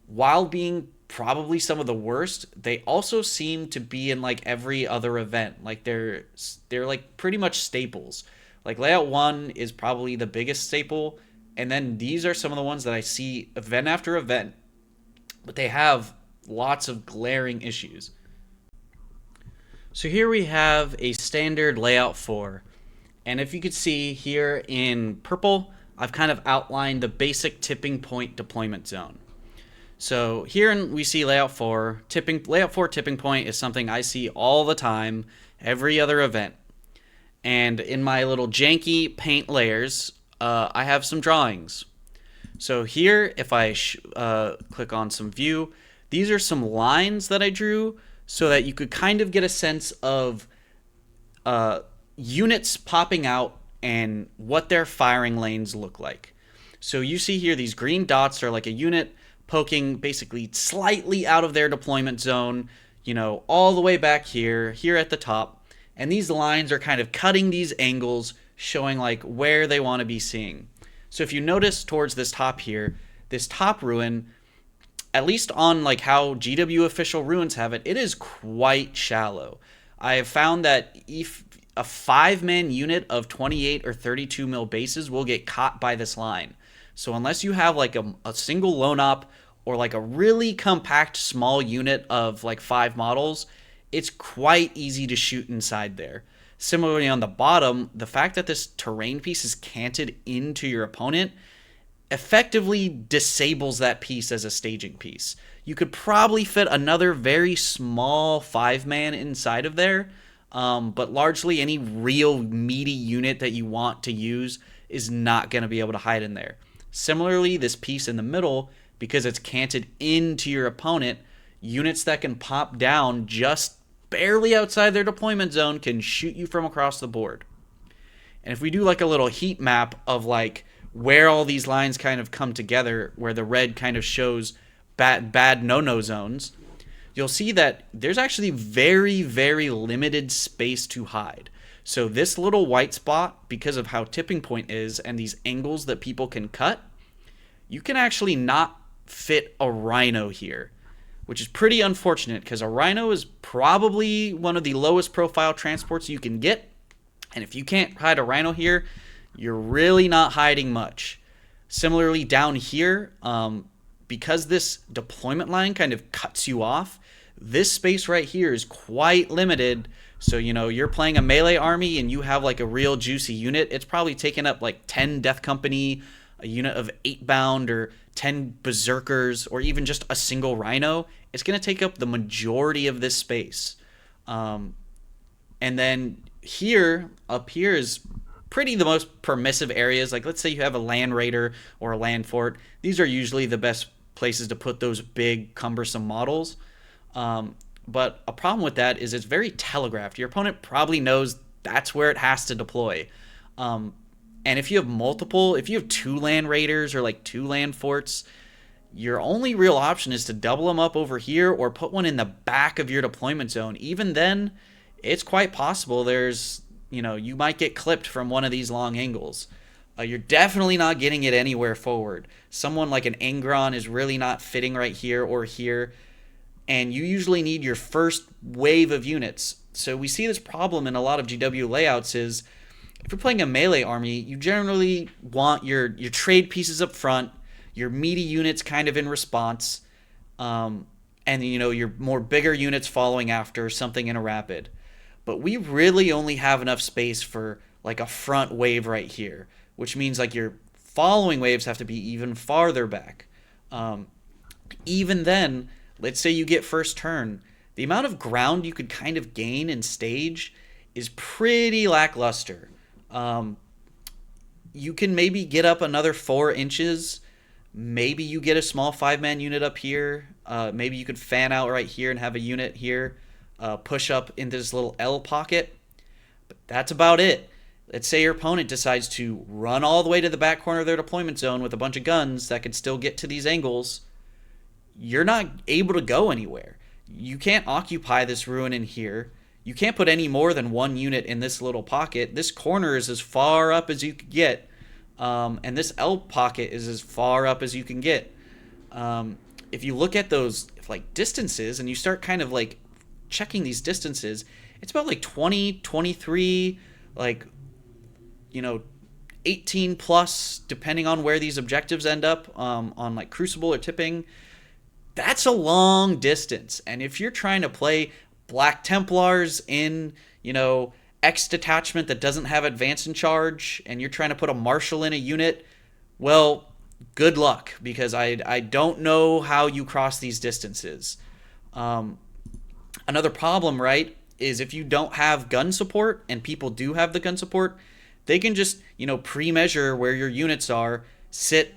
while being probably some of the worst, they also seem to be in like every other event. Like they're like pretty much staples. Like layout 1 is probably the biggest staple, and then these are some of the ones that I see event after event, but they have lots of glaring issues. So here we have a standard layout 4, and if you could see here in purple, I've kind of outlined the basic tipping point deployment zone. So here we see layout 4. Layout 4 tipping point is something I see all the time, every other event. And in my little janky paint layers, I have some drawings. So here, if I click on some view, these are some lines that I drew so that you could kind of get a sense of units popping out and what their firing lanes look like. So you see here, these green dots are like a unit poking basically slightly out of their deployment zone, all the way back here at the top. And these lines are kind of cutting these angles, showing like where they want to be seeing. So if you notice towards this top here, this top ruin, at least on like how GW official ruins have it, it is quite shallow. I have found that if a 5-man unit of 28 or 32 mil bases will get caught by this line. So unless you have like a single lone op or like a really compact small unit of like 5 models, it's quite easy to shoot inside there. Similarly on the bottom, the fact that this terrain piece is canted into your opponent effectively disables that piece as a staging piece. You could probably fit another very small 5-man inside of there, but largely any real meaty unit that you want to use is not going to be able to hide in there. Similarly, this piece in the middle, because it's canted into your opponent, units that can pop down just barely outside their deployment zone can shoot you from across the board. And if we do like a little heat map of like where all these lines kind of come together, where the red kind of shows bad no-no zones, you'll see that there's actually very, very limited space to hide. So this little white spot, because of how tipping point is and these angles that people can cut, you can actually not fit a rhino here, which is pretty unfortunate because a rhino is probably one of the lowest profile transports you can get. And if you can't hide a rhino here, you're really not hiding much. Similarly, down here, because this deployment line kind of cuts you off, this space right here is quite limited. So, you're playing a melee army and you have like a real juicy unit. It's probably taken up like 10 Death Company, a unit of 8 bound, or 10 berserkers, or even just a single rhino. It's going to take up the majority of this space. And then up here is pretty the most permissive areas. Like, let's say you have a land raider or a land fort. These are usually the best places to put those big, cumbersome models. But a problem with that is it's very telegraphed. Your opponent probably knows that's where it has to deploy. And if you have 2 land raiders or like 2 land forts, your only real option is to double them up over here or put one in the back of your deployment zone. Even then, it's quite possible you might get clipped from one of these long angles. You're definitely not getting it anywhere forward. Someone like an Angron is really not fitting right here or here. And you usually need your first wave of units. So we see this problem in a lot of GW layouts is if you're playing a melee army, you generally want your trade pieces up front, your meaty units kind of in response, and your more bigger units following after, something in a rapid. But we really only have enough space for like a front wave right here, which means like your following waves have to be even farther back. Even then, let's say you get first turn, the amount of ground you could kind of gain in stage is pretty lackluster. You can maybe get up another 4 inches. Maybe you get a small 5-man unit up here. Maybe you could fan out right here and have a unit here push up into this little L pocket. But that's about it. Let's say your opponent decides to run all the way to the back corner of their deployment zone with a bunch of guns that could still get to these angles. You're not able to go anywhere. You can't occupy this ruin in here. You can't put any more than 1 unit in this little pocket. This corner is as far up as you could get. And this L pocket is as far up as you can get. If you look at those like distances and you start kind of like checking these distances, it's about like 20, 23, like, 18 plus, depending on where these objectives end up on like Crucible or Tipping. That's a long distance. And if you're trying to play Black Templars in, X detachment that doesn't have advance and charge, and you're trying to put a Marshal in a unit, well, good luck, because I don't know how you cross these distances. Another problem, right, is if you don't have gun support, and people do have the gun support, they can just, pre-measure where your units are, sit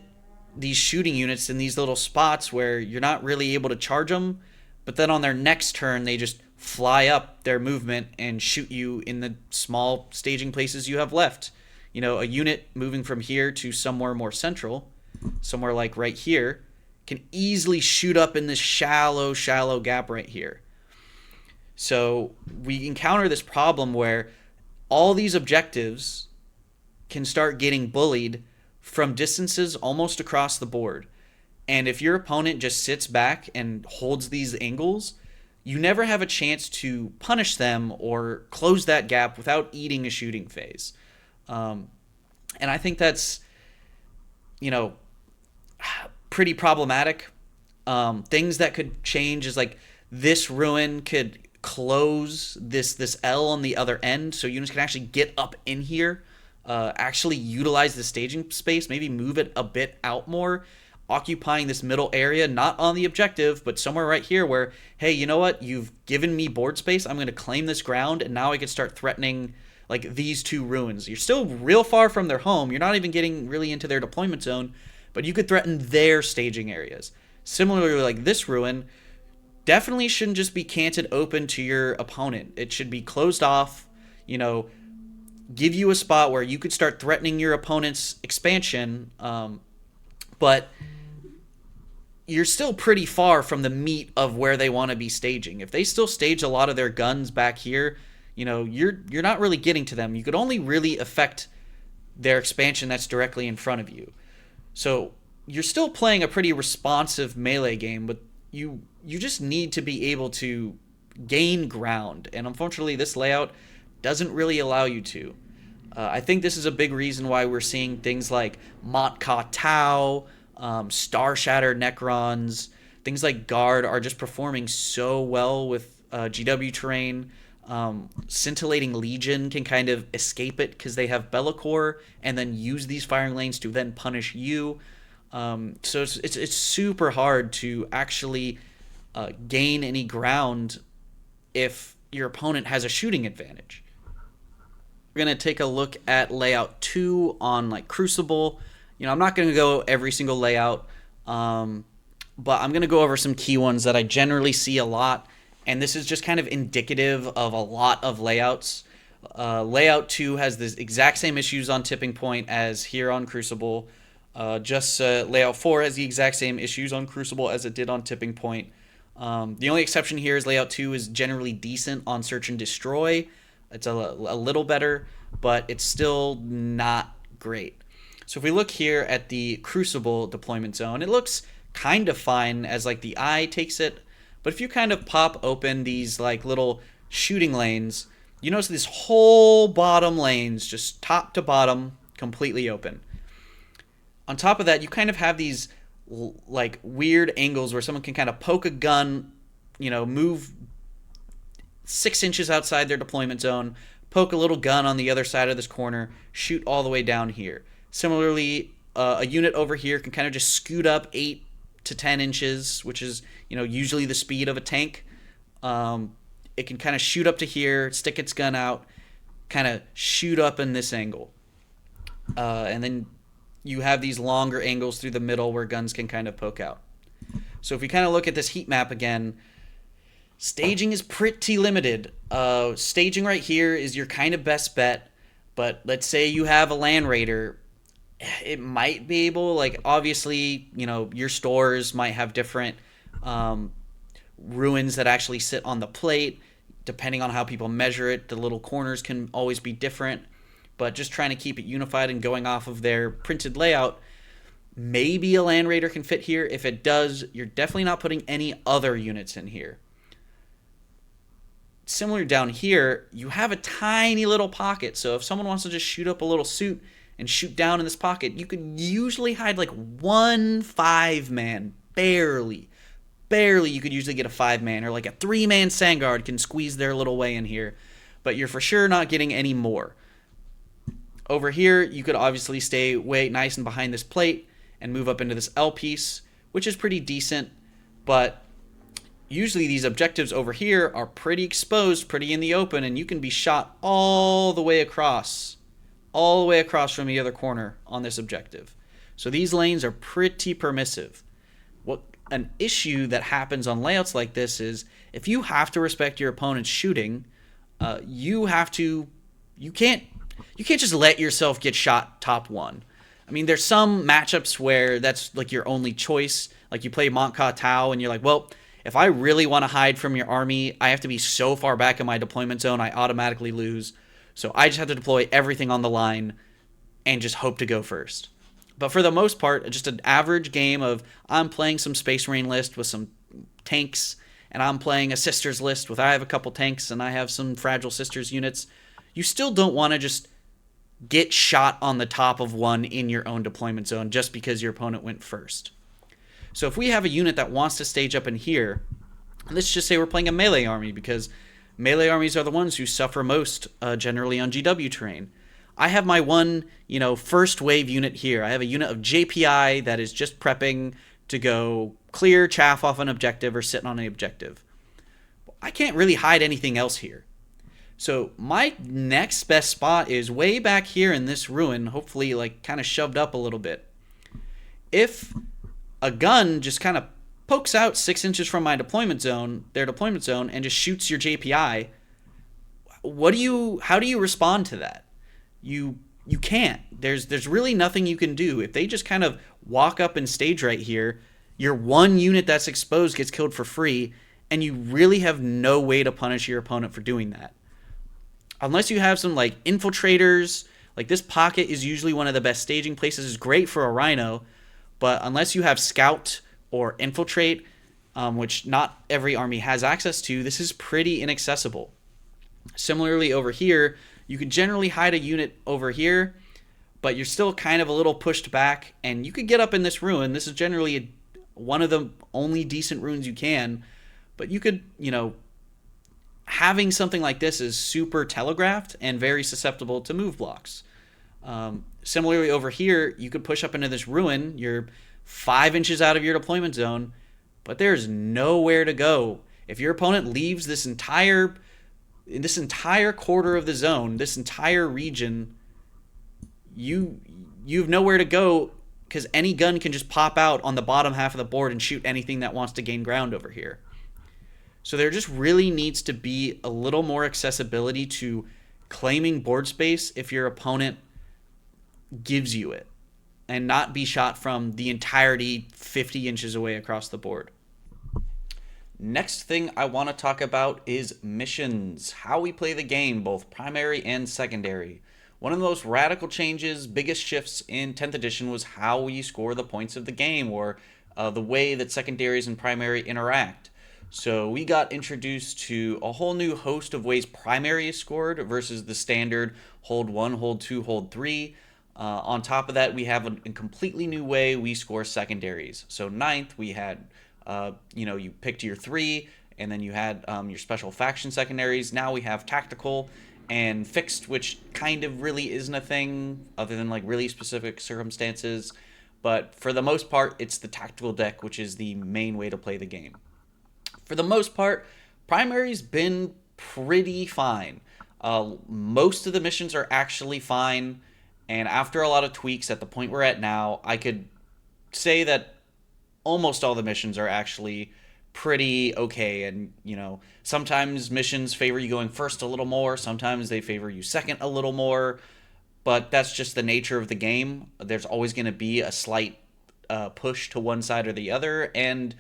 these shooting units in these little spots where you're not really able to charge them, but then on their next turn they just fly up their movement and shoot you in the small staging places you have left. A unit moving from here to somewhere more central, somewhere like right here, can easily shoot up in this shallow gap right here. So we encounter this problem where all these objectives can start getting bullied from distances almost across the board. And if your opponent just sits back and holds these angles, you never have a chance to punish them or close that gap without eating a shooting phase. And I think that's, pretty problematic. Things that could change is like this ruin could close this L on the other end, so units can actually get up in here, actually utilize the staging space, maybe move it a bit out more, occupying this middle area, not on the objective, but somewhere right here where, hey, you know what? You've given me board space. I'm going to claim this ground, and now I can start threatening like these 2 ruins. You're still real far from their home. You're not even getting really into their deployment zone, but you could threaten their staging areas. Similarly, like this ruin, definitely shouldn't just be canted open to your opponent. It should be closed off, you know, give you a spot where you could start threatening your opponent's expansion, but you're still pretty far from the meat of where they want to be staging. If they still stage a lot of their guns back here, you're not really getting to them. You could only really affect their expansion that's directly in front of you. So you're still playing a pretty responsive melee game, but you just need to be able to gain ground. And unfortunately, this layout doesn't really allow you to. I think this is a big reason why we're seeing things like Mont Ka Tau, Star Shattered Necrons, things like Guard are just performing so well with GW terrain. Scintillating Legion can kind of escape it because they have Bellacore and then use these firing lanes to then punish you. So it's super hard to actually gain any ground if your opponent has a shooting advantage. We're going to take a look at layout 2 on like Crucible. I'm not going to go every single layout, but I'm going to go over some key ones that I generally see a lot, and this is just kind of indicative of a lot of layouts. Layout 2 has the exact same issues on Tipping Point as here on Crucible. Layout 4 has the exact same issues on Crucible as it did on Tipping Point. The only exception here is layout 2 is generally decent on Search and Destroy. It's a little better, but it's still not great. So if we look here at the Crucible deployment zone, it looks kind of fine as like the eye takes it. But if you kind of pop open these like little shooting lanes, you notice this whole bottom lanes, just top to bottom, completely open. On top of that, you kind of have these like weird angles where someone can kind of poke a gun, move 6 inches outside their deployment zone, poke a little gun on the other side of this corner, shoot all the way down here. Similarly, a unit over here can kind of just scoot up 8 to 10 inches, which is usually the speed of a tank. It can kind of shoot up to here, stick its gun out, kind of shoot up in this angle. And then you have these longer angles through the middle where guns can kind of poke out. So if we kind of look at this heat map again, staging is pretty limited. Staging right here is your kind of best bet, but let's say you have a Land Raider, it might be able, like, obviously, your stores might have different ruins that actually sit on the plate. Depending on how people measure it, the little corners can always be different, but just trying to keep it unified and going off of their printed layout, maybe a Land Raider can fit here. If it does, you're definitely not putting any other units in here. Similar down here, you have a tiny little pocket, so if someone wants to just shoot up a little suit and shoot down in this pocket, you could usually hide like 1 5-man, barely you could usually get a 5-man, or like a 3-man Sangard can squeeze their little way in here, but you're for sure not getting any more. Over here, you could obviously stay way nice and behind this plate and move up into this L piece, which is pretty decent, but usually these objectives over here are pretty exposed, pretty in the open, and you can be shot all the way across from the other corner on this objective. So these lanes are pretty permissive. What an issue that happens on layouts like this is if you have to respect your opponent's shooting, you can't just let yourself get shot top 1. I mean, there's some matchups where that's like your only choice. Like you play Mont Ka Tau and you're like, well, if I really want to hide from your army, I have to be so far back in my deployment zone, I automatically lose. So I just have to deploy everything on the line and just hope to go first. But for the most part, just an average game of I'm playing some Space Marine list with some tanks, and I'm playing a Sisters list with I have a couple tanks and I have some Fragile Sisters units. You still don't want to just get shot on the top of one in your own deployment zone just because your opponent went first. So if we have a unit that wants to stage up in here, let's just say we're playing a melee army, because melee armies are the ones who suffer most generally on GW terrain. I have my one, first wave unit here. I have a unit of JPI that is just prepping to go clear chaff off an objective or sitting on an objective. I can't really hide anything else here. So my next best spot is way back here in this ruin, hopefully like kind of shoved up a little bit. If a gun just kind of pokes out 6 inches from my deployment zone, their deployment zone, and just shoots your JPI, how do you respond to that? You can't. There's really nothing you can do. If they just kind of walk up and stage right here, your one unit that's exposed gets killed for free, and you really have no way to punish your opponent for doing that. Unless you have some like infiltrators, like this pocket is usually one of the best staging places. It's great for a rhino, but unless you have scout or infiltrate, which not every army has access to, this is pretty inaccessible. Similarly, over here, you could generally hide a unit over here, but you're still kind of a little pushed back, and you could get up in this ruin. This is generally one of the only decent ruins you can, but you could, having something like this is super telegraphed and very susceptible to move blocks. Similarly, over here, you could push up into this ruin. You're 5 inches out of your deployment zone, but there's nowhere to go. If your opponent leaves this entire quarter of the zone, this entire region, you have nowhere to go because any gun can just pop out on the bottom half of the board and shoot anything that wants to gain ground over here. So there just really needs to be a little more accessibility to claiming board space if your opponent gives you it, and not be shot from the entirety 50 inches away across the board. Next thing I want to talk about is missions, how we play the game, both primary and secondary. One of the most radical changes, biggest shifts in 10th edition was how we score the points of the game, or the way that secondaries and primary interact. So we got introduced to a whole new host of ways primary is scored versus the standard hold 1, hold 2, hold 3. On top of that, we have a completely new way we score secondaries. So ninth, we had, you picked your 3, and then you had your special faction secondaries. Now we have tactical and fixed, which kind of really isn't a thing other than like really specific circumstances. But for the most part, it's the tactical deck, which is the main way to play the game. For the most part, primary's been pretty fine. Most of the missions are actually fine, and after a lot of tweaks at the point we're at now, I could say that almost all the missions are actually pretty okay. And, sometimes missions favor you going first a little more, sometimes they favor you second a little more, but that's just the nature of the game. There's always going to be a slight push to one side or the other, and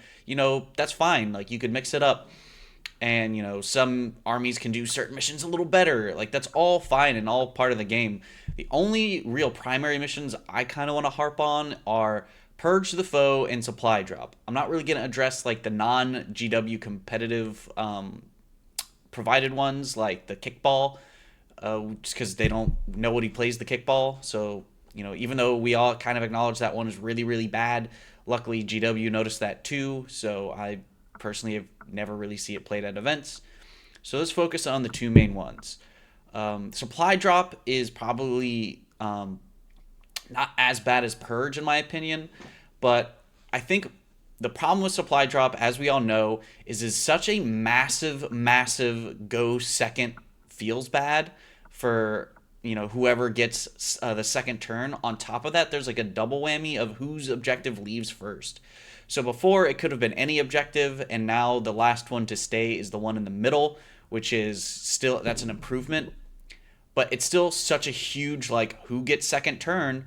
that's fine. Like, you could mix it up, and some armies can do certain missions a little better. Like, that's all fine and all part of the game. The only real primary missions I kind of want to harp on are purge the foe and supply drop. I'm not really going to address like the non GW competitive provided ones like the kickball, just because they don't nobody plays the kickball. So even though we all kind of acknowledge that one is really, really bad, luckily GW noticed that too, so I personally have never really see it played at events. So let's focus on the two main ones. Supply drop is probably not as bad as purge in my opinion, but I think the problem with supply drop, as we all know, is such a massive go second feels bad for whoever gets the second turn. On top of that, there's like a double whammy of whose objective leaves first. So before, it could have been any objective, and now the last one to stay is the one in the middle, which is still, that's an improvement, but it's still such a huge like who gets second turn.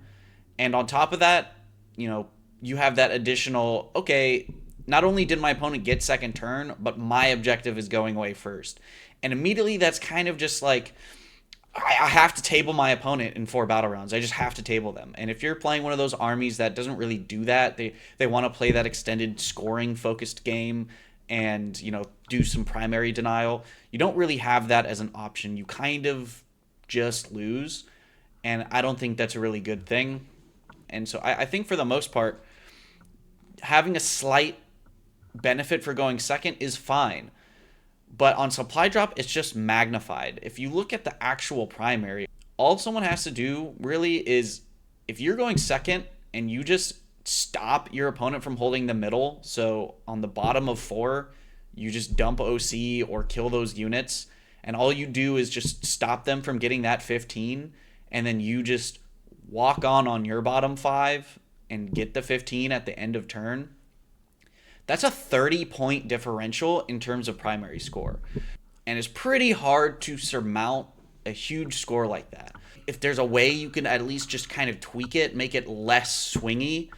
And on top of that, you have that additional, okay, not only did my opponent get second turn, but my objective is going away first. And immediately that's kind of just like, I have to table my opponent in 4 battle rounds. I just have to table them. And if you're playing one of those armies that doesn't really do that, they want to play that extended scoring focused game and, do some primary denial, you don't really have that as an option. You kind of just lose. And I don't think that's a really good thing. And so I think for the most part, having a slight benefit for going second is fine. But on supply drop, it's just magnified. If you look at the actual primary, all someone has to do really is, if you're going second and you just stop your opponent from holding the middle, so on the bottom of 4, you just dump OC or kill those units, and all you do is just stop them from getting that 15, and then you just walk on your bottom 5 and get the 15 at the end of turn, That's a 30-point differential in terms of primary score. And it's pretty hard to surmount a huge score like that. If there's a way you can at least just kind of tweak it, make it less swingy,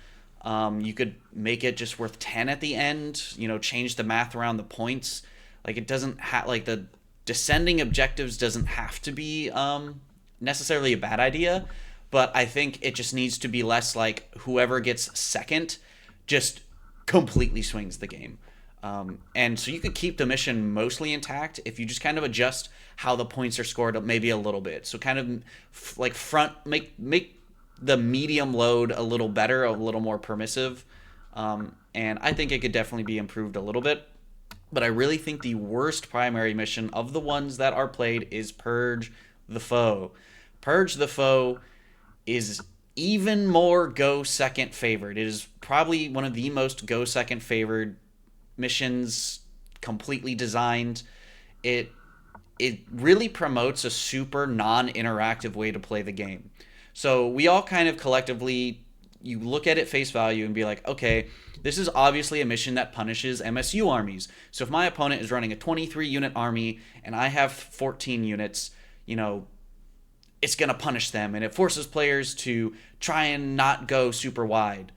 you could make it just worth 10 at the end, change the math around the points. Like it doesn't have, like the descending objectives doesn't have to be necessarily a bad idea, but I think it just needs to be less like whoever gets second just completely swings the game. And so you could keep the mission mostly intact if you just kind of adjust how the points are scored maybe a little bit. So kind of like make the medium load a little better, a little more permissive. And I think it could definitely be improved a little bit. But I really think the worst primary mission of the ones that are played is Purge the Foe. Purge the Foe is even more go second favored. It is probably one of the most go second favored missions, completely designed. It really promotes a super non-interactive way to play the game. So we all kind of collectively, you look at it face value and be like, okay, this is obviously a mission that punishes MSU armies. So if my opponent is running a 23 unit army and I have 14 units, it's going to punish them, and it forces players to try and not go super wide.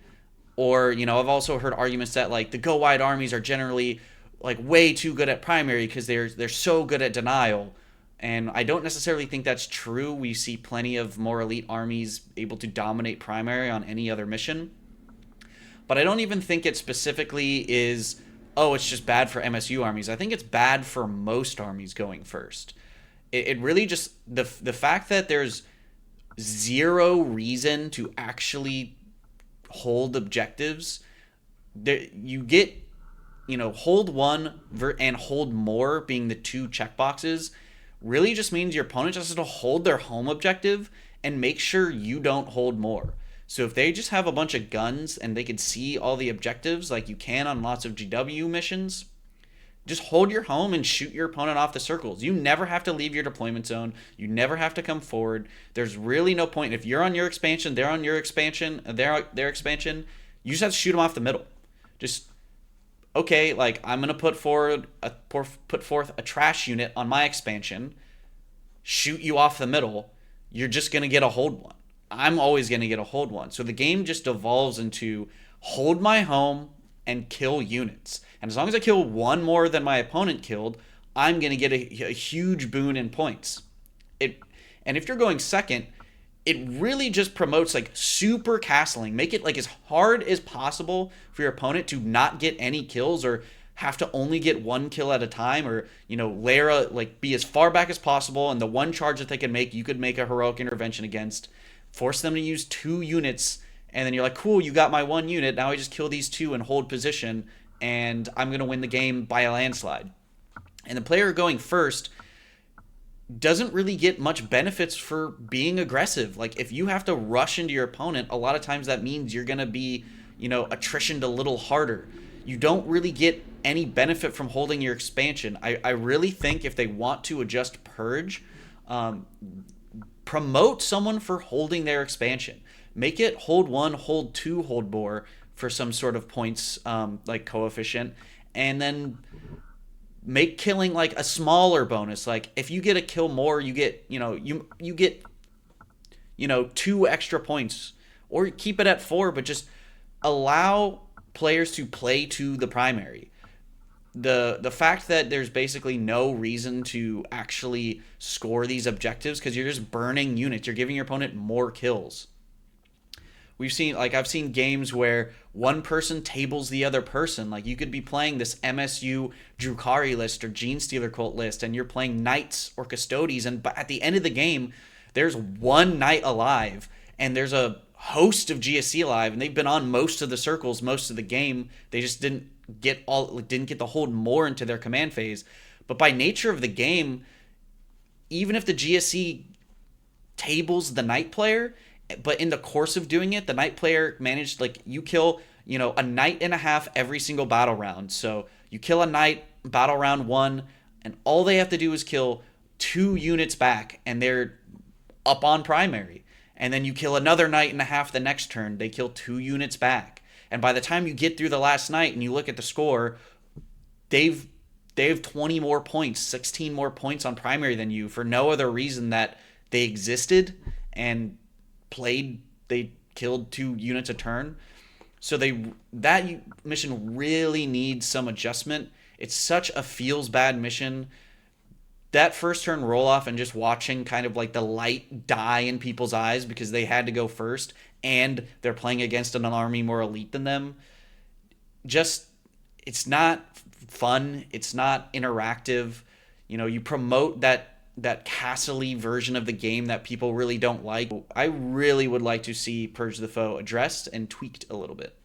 Or, I've also heard arguments that like the go wide armies are generally like way too good at primary because they're so good at denial. And I don't necessarily think that's true. We see plenty of more elite armies able to dominate primary on any other mission. But I don't even think it specifically is, oh, it's just bad for MSU armies. I think it's bad for most armies going first. It really just, the fact that there's zero reason to actually hold objectives, you get, hold one and hold more being the two checkboxes, really just means your opponent just has to hold their home objective and make sure you don't hold more. So if they just have a bunch of guns and they can see all the objectives like you can on lots of GW missions, just hold your home and shoot your opponent off the circles. You never have to leave your deployment zone. You never have to come forward. There's really no point. If you're on your expansion, they're on your expansion, their expansion, you just have to shoot them off the middle. Just, okay, like I'm gonna put forth a trash unit on my expansion, shoot you off the middle. You're just gonna get a hold one. I'm always gonna get a hold one. So the game just evolves into hold my home and kill units. And as long as I kill one more than my opponent killed, I'm going to get a huge boon in points. And if you're going second, it really just promotes like super castling. Make it like as hard as possible for your opponent to not get any kills or have to only get one kill at a time, or layer like be as far back as possible, and the one charge that they can make, you could make a heroic intervention against, force them to use 2 units, and then you're like, cool, you got my 1 unit, now I just kill these 2 and hold position, and I'm going to win the game by a landslide. And the player going first doesn't really get much benefits for being aggressive. Like if you have to rush into your opponent, a lot of times that means you're going to be, attritioned a little harder. You don't really get any benefit from holding your expansion. I really think if they want to adjust Purge, promote someone for holding their expansion. Make it hold 1, hold 2, hold more for some sort of points like coefficient, and then make killing like a smaller bonus. Like if you get a kill more, you get you get 2 extra points, or keep it at 4, but just allow players to play to the primary. The fact that there's basically no reason to actually score these objectives because you're just burning units, you're giving your opponent more kills. I've seen games where one person tables the other person. Like you could be playing this MSU Drukhari list or Gene Stealer Cult list, and you're playing Knights or Custodies, and at the end of the game, there's one Knight alive, and there's a host of GSC alive, and they've been on most of the circles most of the game. They just didn't get the hold more into their command phase. But by nature of the game, even if the GSC tables the Knight player, but in the course of doing it, the Knight player managed, like, you kill, a Knight and a half every single battle round. So you kill a Knight battle round 1, and all they have to do is kill 2 units back, and they're up on primary. And then you kill another Knight and a half the next turn, they kill 2 units back. And by the time you get through the last night and you look at the score, they've they have 20 more points, 16 more points on primary than you for no other reason that they existed and played. They killed 2 units a turn. So that mission really needs some adjustment. It's such a feels bad mission. That first turn roll off and just watching kind of like the light die in people's eyes because they had to go first and they're playing against an army more elite than them. Just it's not fun. It's not interactive. You promote that castle-y version of the game that people really don't like. I really would like to see Purge the Foe addressed and tweaked a little bit.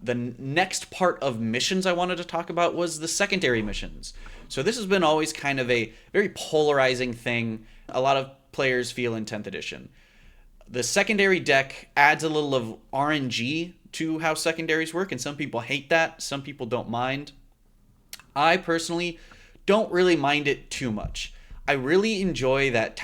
The next part of missions I wanted to talk about was the secondary missions. So this has been always kind of a very polarizing thing a lot of players feel in 10th edition. The secondary deck adds a little of RNG to how secondaries work, and some people hate that, some people don't mind. I personally don't really mind it too much. I really enjoy that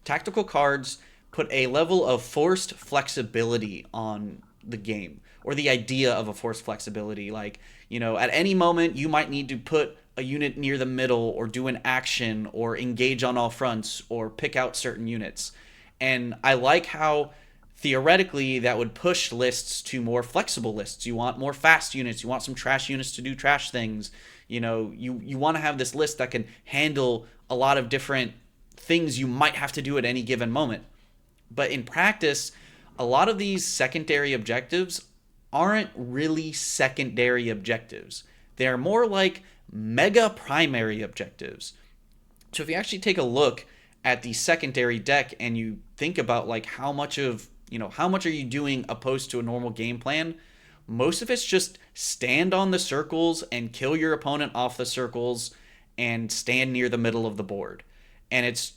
tactical cards put a level of forced flexibility on the game, or the idea of a forced flexibility. Like, at any moment you might need to put a unit near the middle, or do an action, or engage on all fronts, or pick out certain units. And I like how theoretically that would push lists to more flexible lists. You want more fast units, you want some trash units to do trash things. You want to have this list that can handle a lot of different things you might have to do at any given moment. But in practice, a lot of these secondary objectives aren't really secondary objectives. They're more like mega primary objectives. So if you actually take a look at the secondary deck and you think about like how much are you doing opposed to a normal game plan, most of it's just stand on the circles and kill your opponent off the circles and stand near the middle of the board. And it's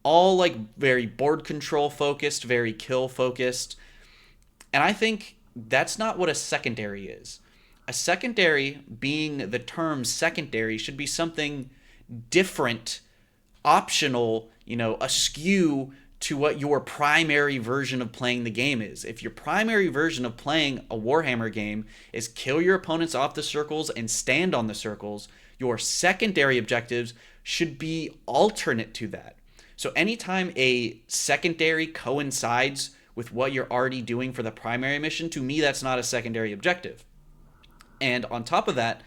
all like very board control focused, very kill focused. And I think that's not what a secondary is. A secondary, being the term secondary, should be something different, optional, askew to what your primary version of playing the game is. If your primary version of playing a Warhammer game is kill your opponents off the circles and stand on the circles, your secondary objectives should be alternate to that. So anytime a secondary coincides with what you're already doing for the primary mission, to me that's not a secondary objective. And on top of that,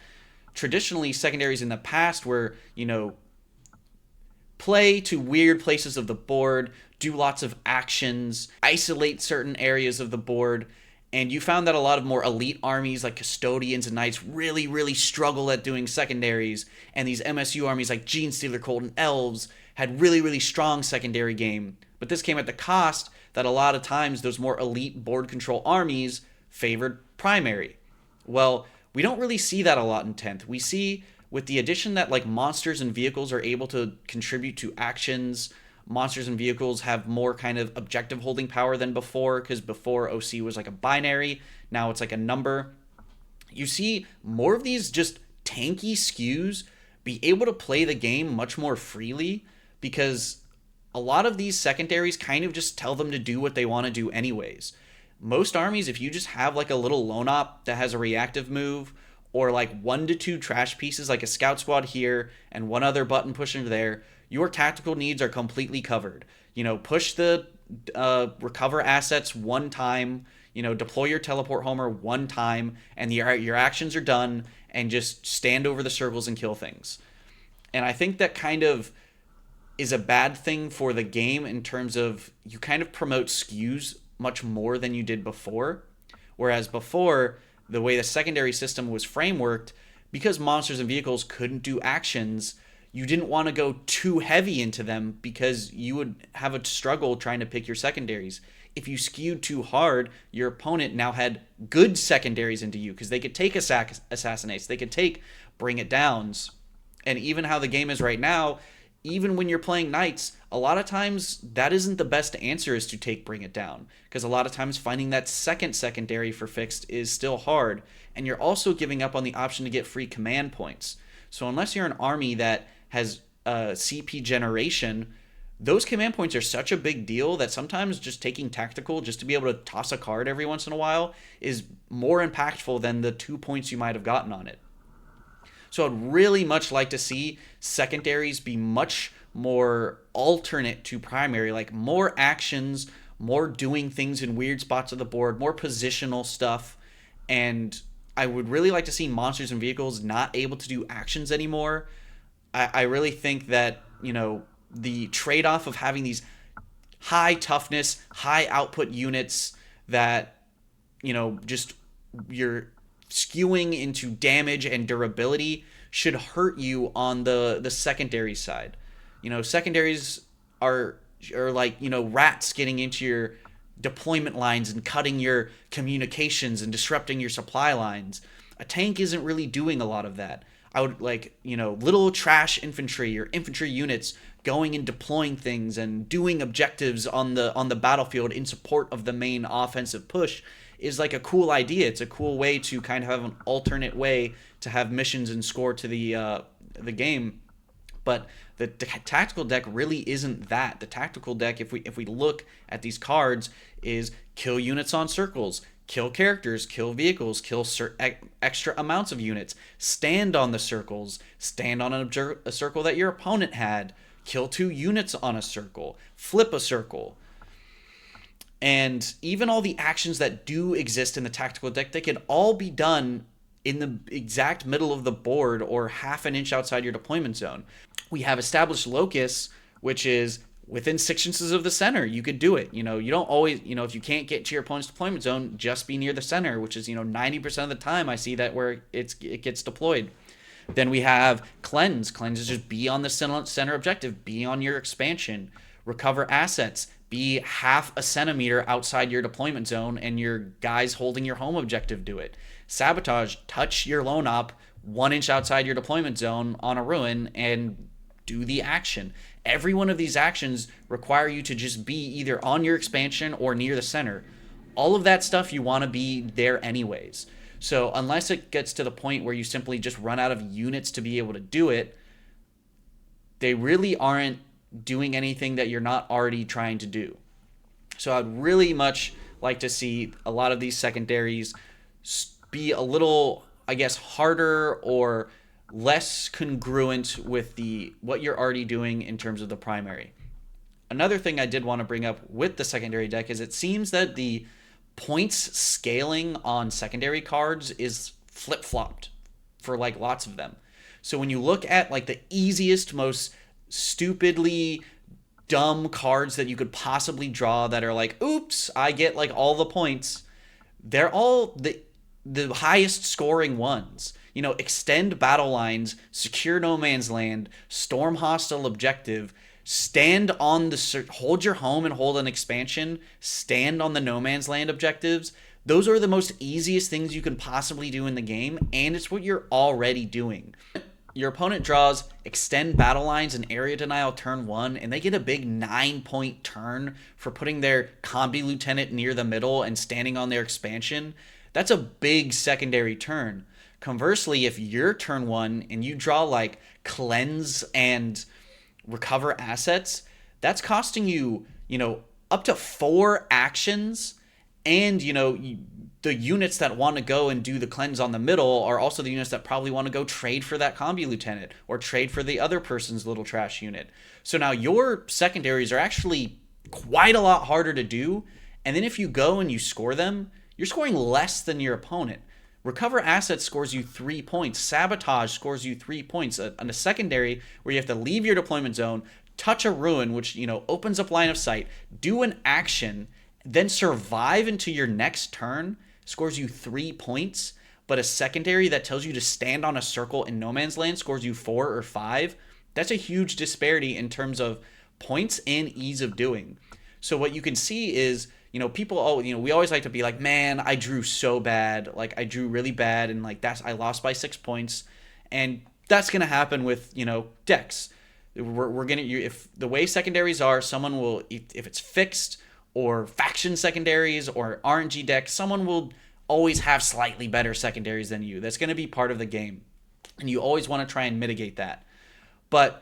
traditionally secondaries in the past were, play to weird places of the board, do lots of actions, isolate certain areas of the board, and you found that a lot of more elite armies like Custodians and Knights really, really struggle at doing secondaries, and these MSU armies like Genestealer Cult and Elves had really, really strong secondary game. But this came at the cost that a lot of times those more elite board control armies favored primary. Well, we don't really see that a lot in 10th. We see with the addition that like monsters and vehicles are able to contribute to actions, monsters and vehicles have more kind of objective holding power than before, because before OC was like a binary, now it's like a number. You see more of these just tanky skews be able to play the game much more freely, because a lot of these secondaries kind of just tell them to do what they want to do anyways. Most armies, if you just have like a little lone op that has a reactive move, or like 1 to 2 trash pieces like a scout squad here and one other button pusher there, your tactical needs are completely covered. Push the recover assets one time, deploy your teleport homer one time, and your actions are done, and just stand over the circles and kill things. And I think that kind of is a bad thing for the game in terms of you kind of promote skews much more than you did before. Whereas before, the way the secondary system was frameworked, because monsters and vehicles couldn't do actions, you didn't want to go too heavy into them because you would have a struggle trying to pick your secondaries. If you skewed too hard, your opponent now had good secondaries into you because they could take assassinates, they could take bring it downs. And even how the game is right now, even when you're playing Knights, a lot of times that isn't the best answer, is to take bring it down, because a lot of times finding that second secondary for fixed is still hard, and you're also giving up on the option to get free command points. So unless you're an army that has CP generation, those command points are such a big deal that sometimes just taking tactical just to be able to toss a card every once in a while is more impactful than the 2 points you might have gotten on it. So I'd really much like to see secondaries be much more alternate to primary, like more actions, more doing things in weird spots of the board, more positional stuff. And I would really like to see monsters and vehicles not able to do actions anymore. I really think that, the trade off of having these high toughness, high output units that, just you're skewing into damage and durability should hurt you on the secondary side. Secondaries are are like, rats getting into your deployment lines and cutting your communications and disrupting your supply lines. A tank isn't really doing a lot of that. I would like, little trash infantry or infantry units going and deploying things and doing objectives on the battlefield in support of the main offensive push is like a cool idea. It's a cool way to kind of have an alternate way to have missions and score to the game. But the tactical deck really isn't that. The tactical deck, if we look at these cards, is kill units on circles, kill characters, kill vehicles, kill extra amounts of units, stand on the circles, stand on a circle that your opponent had, kill 2 units on a circle, flip a circle. And even all the actions that do exist in the tactical deck, they can all be done in the exact middle of the board or half an inch outside your deployment zone. We have established locus, which is within 6 inches of the center. You could do it. You don't always, if you can't get to your opponent's deployment zone, just be near the center, which is, 90% of the time I see that where it gets deployed. Then we have cleanse. Cleanse is just be on the center objective, be on your expansion. Recover assets, be half a centimeter outside your deployment zone, and your guys holding your home objective do it. Sabotage, touch your lone op 1 inch outside your deployment zone on a ruin and do the action. Every one of these actions require you to just be either on your expansion or near the center. All of that stuff you want to be there anyways. So unless it gets to the point where you simply just run out of units to be able to do it, they really aren't doing anything that you're not already trying to do. So I'd really much like to see a lot of these secondaries be a little, I guess, harder or less congruent with the what you're already doing in terms of the primary. Another thing I did want to bring up with the secondary deck is it seems that the points scaling on secondary cards is flip-flopped for like lots of them. So when you look at like the easiest, most stupidly dumb cards that you could possibly draw that are like, oops, I get like all the points, they're all the highest scoring ones. Extend battle lines, secure no man's land, storm hostile objective, stand on hold your home and hold an expansion, stand on the no man's land objectives. Those are the most easiest things you can possibly do in the game, and it's what you're already doing. Your opponent draws extend battle lines and area denial turn 1, and they get a big 9-point turn for putting their combi lieutenant near the middle and standing on their expansion. That's a big secondary turn. Conversely, if you're turn 1 and you draw like cleanse and recover assets, that's costing you, up to 4 actions. And, the units that want to go and do the cleanse on the middle are also the units that probably want to go trade for that combi lieutenant or trade for the other person's little trash unit. So now your secondaries are actually quite a lot harder to do. And then if you go and you score them, you're scoring less than your opponent. Recover assets scores you 3 points. Sabotage scores you 3 points. On a secondary where you have to leave your deployment zone, touch a ruin, which, opens up line of sight, do an action, then survive into your next turn, scores you 3 points. But a secondary that tells you to stand on a circle in no man's land scores you 4 or 5. That's a huge disparity in terms of points and ease of doing. So what you can see is, people, we always like to be like, man, I drew so bad. Like, I drew really bad, and like I lost by 6 points. And that's going to happen with, decks. We're going to, if the way secondaries are, someone will, if it's fixed or faction secondaries or RNG decks, someone will always have slightly better secondaries than you. That's going to be part of the game. And you always want to try and mitigate that. But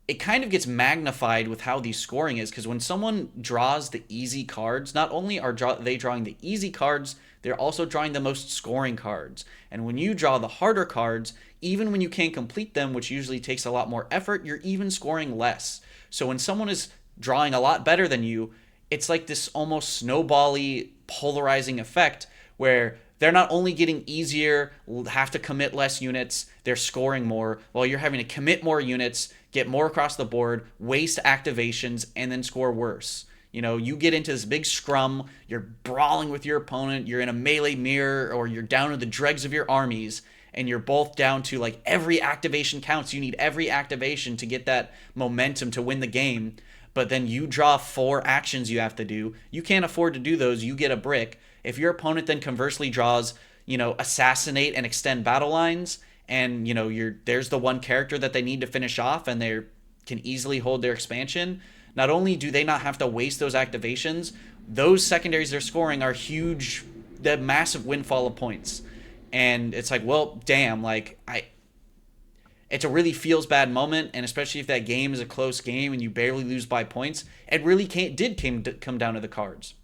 it kind of gets magnified with how the scoring is, because when someone draws the easy cards, not only are they drawing the easy cards, they're also drawing the most scoring cards. And when you draw the harder cards, even when you can't complete them, which usually takes a lot more effort, you're even scoring less. So when someone is drawing a lot better than you, it's like this almost snowbally polarizing effect where they're not only getting easier, have to commit less units, they're scoring more, while you're having to commit more units, get more across the board, waste activations, and then score worse. You know, you get into this big scrum, you're brawling with your opponent, you're in a melee mirror, or you're down to the dregs of your armies, and you're both down to like every activation counts. You need every activation to get that momentum to win the game. But then you draw 4 actions you have to do. You can't afford to do those. You get a brick. If your opponent then conversely draws, assassinate and extend battle lines, and there's the one character that they need to finish off, and they can easily hold their expansion. Not only do they not have to waste those activations, those secondaries they're scoring are huge, the massive windfall of points. And it's like, well, damn, like it's a really feels bad moment, and especially if that game is a close game and you barely lose by points, it really come down to the cards.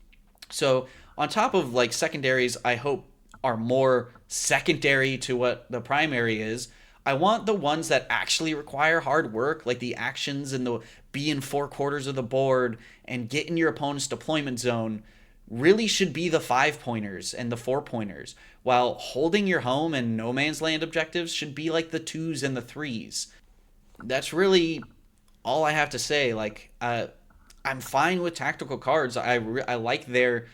So on top of like secondaries, I hope are more secondary to what the primary is. I want the ones that actually require hard work, like the actions and the be in 4 quarters of the board and get in your opponent's deployment zone, really should be the 5 pointers and the 4 pointers, while holding your home and no man's land objectives should be like the 2s and the 3s. That's really all I have to say. Like, I'm fine with tactical cards. I like their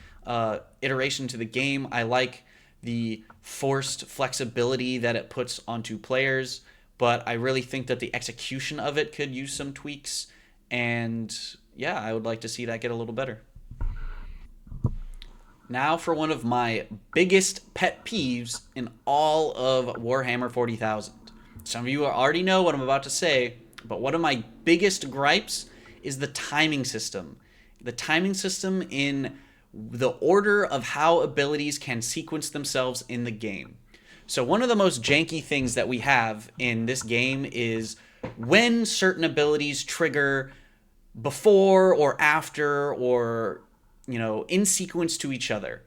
iteration to the game. I like the forced flexibility that it puts onto players, but I really think that the execution of it could use some tweaks. And yeah, I would like to see that get a little better. Now for one of my biggest pet peeves in all of Warhammer 40,000. Some of you already know what I'm about to say, but one of my biggest gripes is the timing system. The timing system in the order of how abilities can sequence themselves in the game. So one of the most janky things that we have in this game is when certain abilities trigger before or after, or in sequence to each other.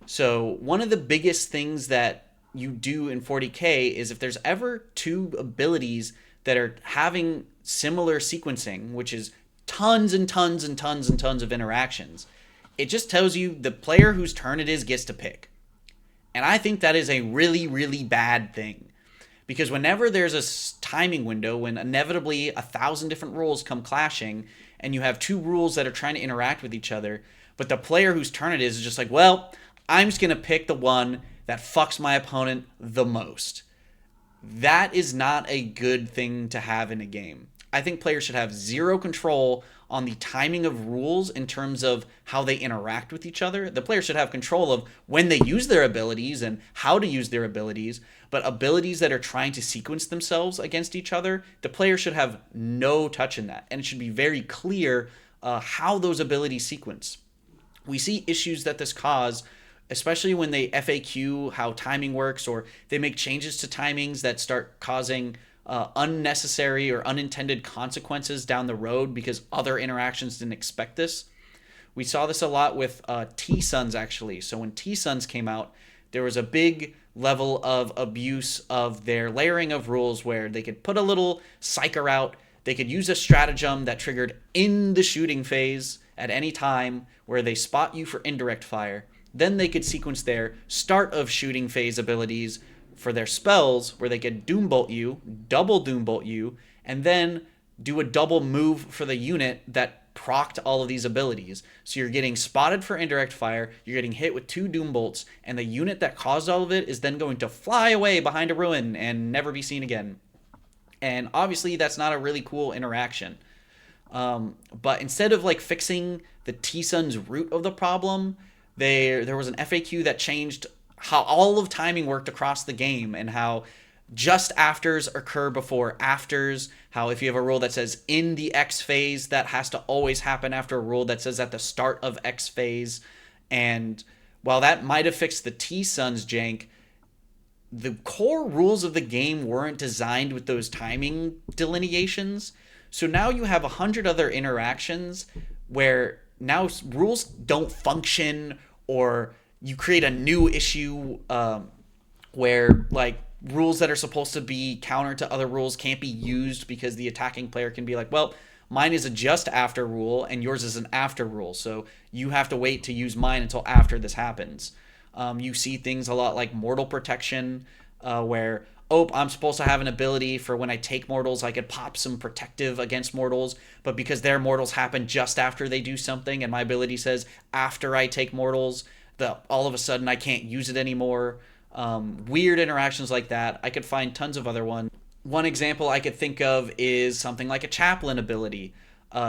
So one of the biggest things that you do in 40k is if there's ever 2 abilities that are having similar sequencing, which is tons and tons and tons and tons of interactions, it just tells you the player whose turn it is gets to pick. And I think that is a really, really bad thing. Because whenever there's a timing window, when inevitably 1,000 different rules come clashing, and you have 2 rules that are trying to interact with each other, but the player whose turn it is just like, well, I'm just going to pick the one that fucks my opponent the most. That is not a good thing to have in a game. I think players should have zero control on the timing of rules in terms of how they interact with each other. The player should have control of when they use their abilities and how to use their abilities, but abilities that are trying to sequence themselves against each other, the player should have no touch in that. And it should be very clear how those abilities sequence. We see issues that this cause, especially when they FAQ how timing works, or they make changes to timings that start causing unnecessary or unintended consequences down the road because other interactions didn't expect this. We saw this a lot with T-Suns, actually. So when T-Suns came out, there was a big level of abuse of their layering of rules where they could put a little psycher out, they could use a stratagem that triggered in the shooting phase at any time where they spot you for indirect fire. Then they could sequence their start of shooting phase abilities for their spells where they could Doombolt you, double Doombolt you, and then do a double move for the unit that procced all of these abilities. So you're getting spotted for indirect fire, you're getting hit with 2 Doombolts, and the unit that caused all of it is then going to fly away behind a ruin and never be seen again. And obviously that's not a really cool interaction. But instead of like fixing the T-Sun's root of the problem, there was an FAQ that changed how all of timing worked across the game, and how just afters occur before afters, how if you have a rule that says in the X phase, that has to always happen after a rule that says at the start of X phase. And while that might have fixed the T-Suns jank, the core rules of the game weren't designed with those timing delineations. So now you have 100 other interactions where now rules don't function, or you create a new issue where like rules that are supposed to be counter to other rules can't be used because the attacking player can be like, well, mine is a just after rule and yours is an after rule, so you have to wait to use mine until after this happens. You see things a lot like mortal protection, where, oh, I'm supposed to have an ability for when I take mortals, I could pop some protective against mortals, but because their mortals happen just after they do something, and my ability says after I take mortals, all of a sudden I can't use it anymore. Weird interactions like that. I could find tons of other ones. One example I could think of is something like a chaplain ability.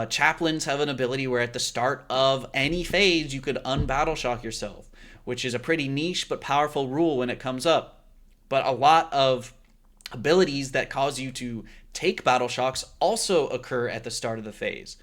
Chaplains have an ability where at the start of any phase you could unbattle shock yourself, which is a pretty niche but powerful rule when it comes up. But a lot of abilities that cause you to take battle shocks also occur at the start of the phase.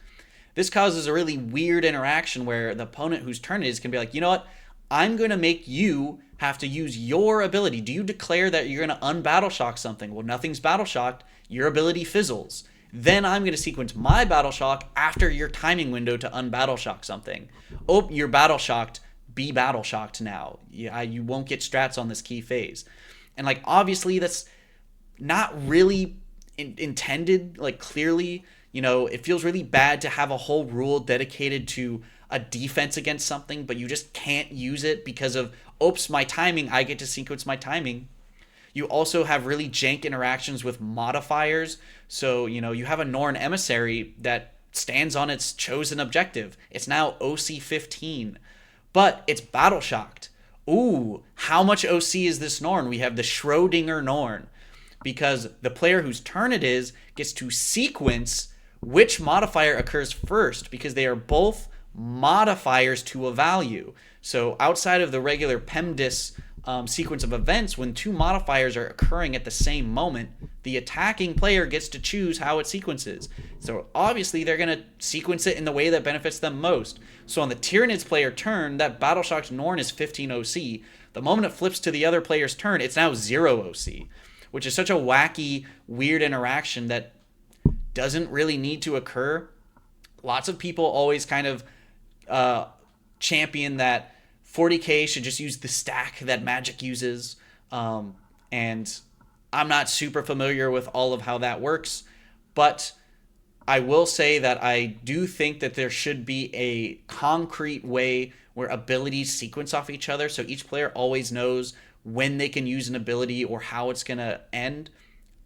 This causes a really weird interaction where the opponent whose turn it is can be like, you know what? I'm going to make you have to use your ability. Do you declare that you're going to unbattle shock something? Well, nothing's battle shocked. Your ability fizzles. Then I'm going to sequence my battle shock after your timing window to unbattle shock something. Oh, you're battle shocked. Be battle shocked now. Yeah, you won't get strats on this key phase. And like obviously that's not really intended like clearly. It feels really bad to have a whole rule dedicated to a defense against something, but you just can't use it because of, oops, my timing, I get to sequence my timing. You also have really jank interactions with modifiers. So, you have a Norn emissary that stands on its chosen objective. It's now OC 15, but it's battle shocked. Ooh, how much OC is this Norn? We have the Schrodinger Norn, because the player whose turn it is gets to sequence which modifier occurs first, because they are both modifiers to a value. So outside of the regular PEMDAS sequence of events, when two modifiers are occurring at the same moment, the attacking player gets to choose how it sequences. So obviously they're going to sequence it in the way that benefits them most. So on the Tyranids player turn, that Battle Shocked Norn is 15 OC. The moment it flips to the other player's turn, it's now 0 OC, which is such a wacky, weird interaction that doesn't really need to occur. Lots of people always kind of champion that 40k should just use the stack that Magic uses, and I'm not super familiar with all of how that works, but I will say that I do think that there should be a concrete way where abilities sequence off each other, so each player always knows when they can use an ability or how it's going to end.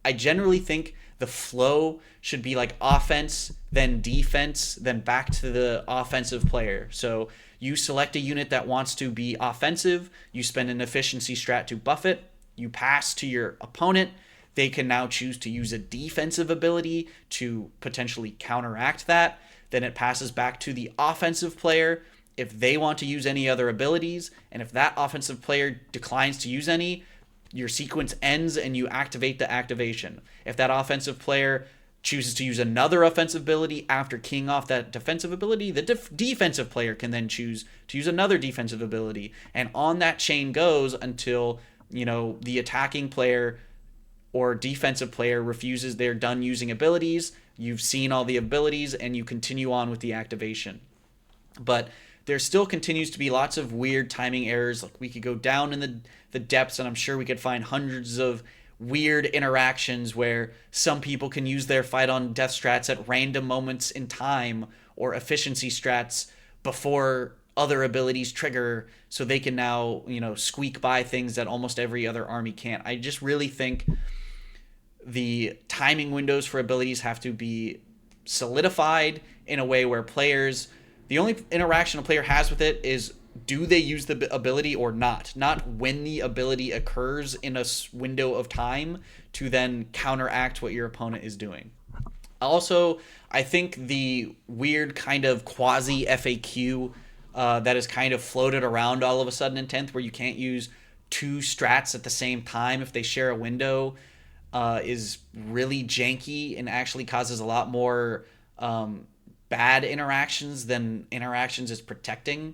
I generally think the flow should be like offense, then defense, then back to the offensive player. So you select a unit that wants to be offensive, you spend an efficiency strat to buff it, you pass to your opponent, they can now choose to use a defensive ability to potentially counteract that. Then it passes back to the offensive player if they want to use any other abilities, and if that offensive player declines to use any, your sequence ends and you activate the activation. If that offensive player chooses to use another offensive ability after keying off that defensive ability, the defensive player can then choose to use another defensive ability. And on that chain goes until, the attacking player or defensive player refuses, they're done using abilities, you've seen all the abilities, and you continue on with the activation. But there still continues to be lots of weird timing errors. Like we could go down in the depths, and I'm sure we could find hundreds of weird interactions where some people can use their fight on death strats at random moments in time, or efficiency strats before other abilities trigger, so they can now, squeak by things that almost every other army can't. I just really think the timing windows for abilities have to be solidified in a way where the only interaction a player has with it is, do they use the ability or not when the ability occurs in a window of time to then counteract what your opponent is doing. Also, I think the weird kind of quasi FAQ that is kind of floated around all of a sudden in 10th, where you can't use two strats at the same time if they share a window, is really janky and actually causes a lot more bad interactions than interactions is protecting.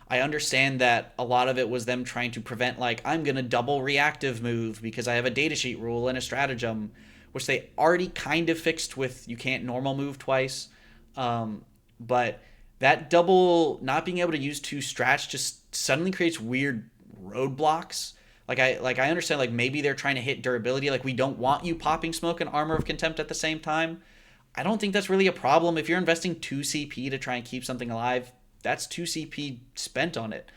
I understand that a lot of it was them trying to prevent, like, I'm going to double reactive move because I have a datasheet rule and a stratagem, which they already kind of fixed with you can't normal move twice. But that double not being able to use two strats just suddenly creates weird roadblocks. I understand like maybe they're trying to hit durability. Like we don't want you popping smoke and armor of contempt at the same time. I don't think that's really a problem. If you're investing 2 CP to try and keep something alive, that's 2 CP spent on it.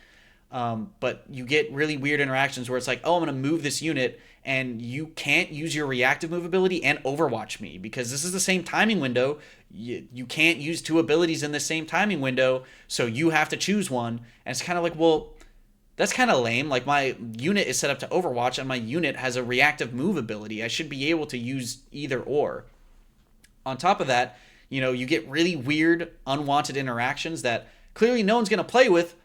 But you get really weird interactions where it's like, oh, I'm going to move this unit, and you can't use your reactive move ability and Overwatch me because this is the same timing window. You can't use two abilities in the same timing window, so you have to choose one. And it's kind of like, well, that's kind of lame. Like my unit is set up to Overwatch, and my unit has a reactive move ability. I should be able to use either or. On top of that, you get really weird, unwanted interactions that clearly no one's going to play with,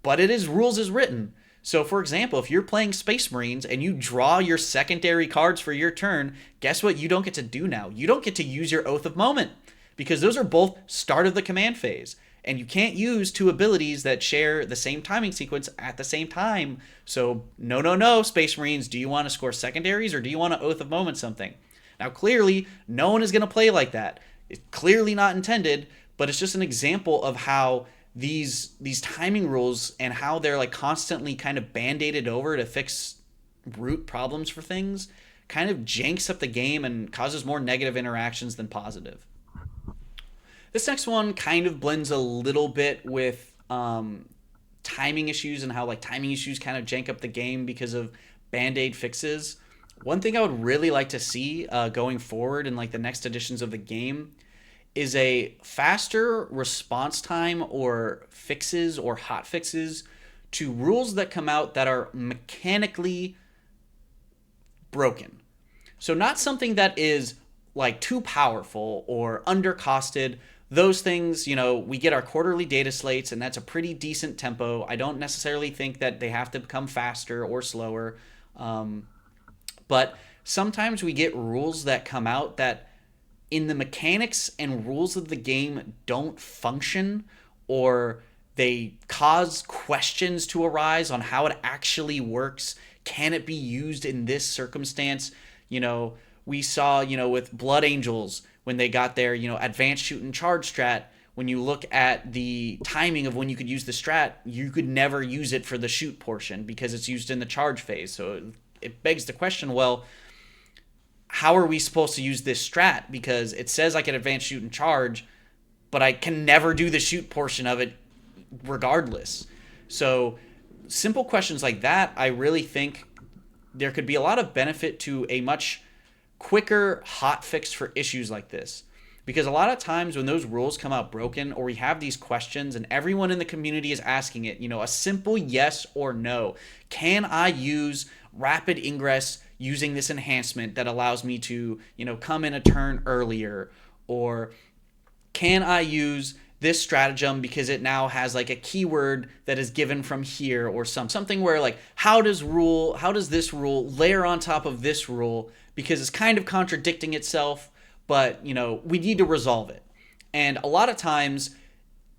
but it is rules as written. So, for example, if you're playing Space Marines and you draw your secondary cards for your turn, guess what you don't get to do now? You don't get to use your Oath of Moment because those are both start of the command phase. And you can't use two abilities that share the same timing sequence at the same time. So, no, Space Marines, do you want to score secondaries or do you want to Oath of Moment something? Now, clearly, no one is going to play like that. It's clearly not intended, but it's just an example of how these timing rules and how they're like constantly kind of band-aided over to fix root problems for things kind of janks up the game and causes more negative interactions than positive. This next one kind of blends a little bit with timing issues and how like timing issues kind of jank up the game because of band-aid fixes. One thing I would really like to see going forward in like the next editions of the game is a faster response time or fixes or hot fixes to rules that come out that are mechanically broken. So not something that is like too powerful or undercosted. Those things, we get our quarterly data slates and that's a pretty decent tempo. I don't necessarily think that they have to become faster or slower. But sometimes we get rules that come out that in the mechanics and rules of the game don't function, or they cause questions to arise on how it actually works. Can it be used in this circumstance? We saw, with Blood Angels, when they got their, advanced shoot and charge strat, when you look at the timing of when you could use the strat, you could never use it for the shoot portion because it's used in the charge phase. So it begs the question, well, how are we supposed to use this strat? Because it says I can advance, shoot, and charge, but I can never do the shoot portion of it regardless. So simple questions like that, I really think there could be a lot of benefit to a much quicker hot fix for issues like this. Because a lot of times when those rules come out broken or we have these questions and everyone in the community is asking it, a simple yes or no. Can I use rapid ingress using this enhancement that allows me to, come in a turn earlier? Or can I use this stratagem because it now has like a keyword that is given from here, or something where like how does this rule layer on top of this rule because it's kind of contradicting itself, but we need to resolve it. And a lot of times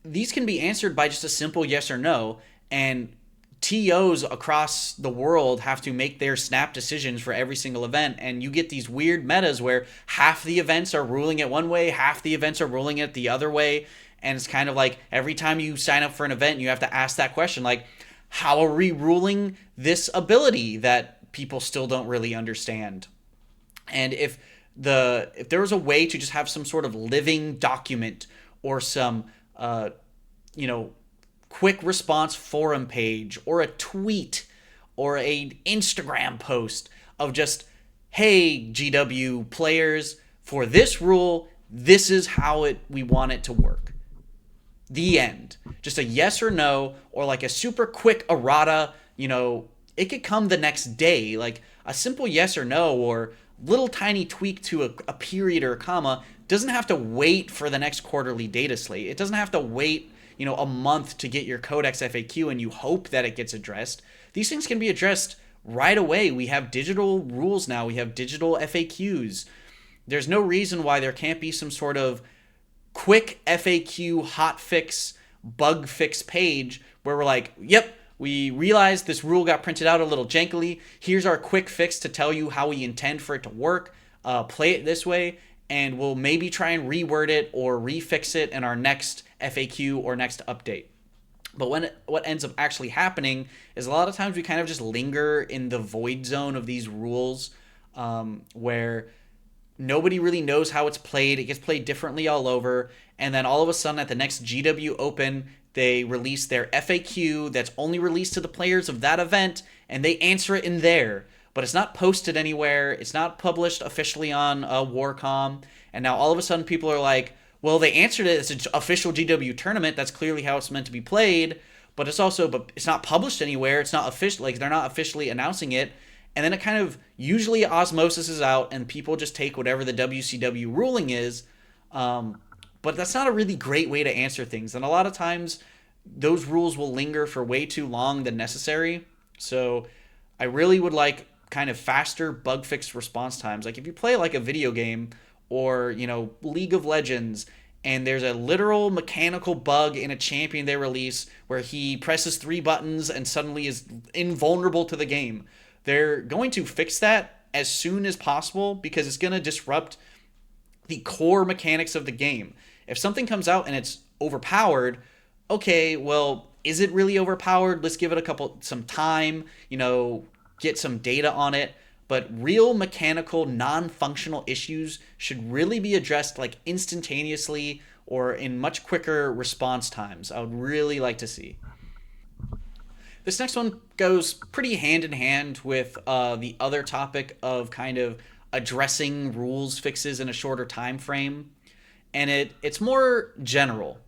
these can be answered by just a simple yes or no, and TOs across the world have to make their snap decisions for every single event, and you get these weird metas where half the events are ruling it one way, half the events are ruling it the other way, and it's kind of like every time you sign up for an event, you have to ask that question, like, how are we ruling this ability that people still don't really understand? And if there was a way to just have some sort of living document or some, quick response forum page or a tweet or an Instagram post of just, hey, GW players, for this rule, this is how we want it to work. The end. Just a yes or no, or like a super quick errata, it could come the next day. Like a simple yes or no or little tiny tweak to a period or a comma doesn't have to wait for the next quarterly data slate. It doesn't have to wait, a month to get your Codex FAQ and you hope that it gets addressed. These things can be addressed right away. We have digital rules now. We have digital FAQs. There's no reason why there can't be some sort of quick FAQ hot fix, bug fix page where we're like, yep, we realized this rule got printed out a little jankily. Here's our quick fix to tell you how we intend for it to work. play it this way, and we'll maybe try and reword it or refix it in our next FAQ or next update. But what ends up actually happening is a lot of times we kind of just linger in the void zone of these rules, where nobody really knows how it's played. It gets played differently all over. And then all of a sudden, at the next GW Open, they release their FAQ that's only released to the players of that event, and they answer it in there. But it's not posted anywhere. It's not published officially on Warcom. And now all of a sudden, people are like, well, they answered it. It's an official GW tournament. That's clearly how it's meant to be played. But it's not published anywhere. It's not official. Like, they're not officially announcing it. And then it kind of usually osmosis is out, and people just take whatever the WCW ruling is. But that's not a really great way to answer things. And a lot of times, those rules will linger for way too long than necessary. So I really would like kind of faster bug fix response times. Like if you play like a video game or, League of Legends, and there's a literal mechanical bug in a champion they release where he presses three buttons and suddenly is invulnerable to the game. They're going to fix that as soon as possible because it's going to disrupt the core mechanics of the game. If something comes out and it's overpowered, okay, well, is it really overpowered? Let's give it some time, get some data on it. But real mechanical, non-functional issues should really be addressed like instantaneously or in much quicker response times. I would really like to see. This next one goes pretty hand in hand with the other topic of kind of addressing rules fixes in a shorter time frame, and it's more general.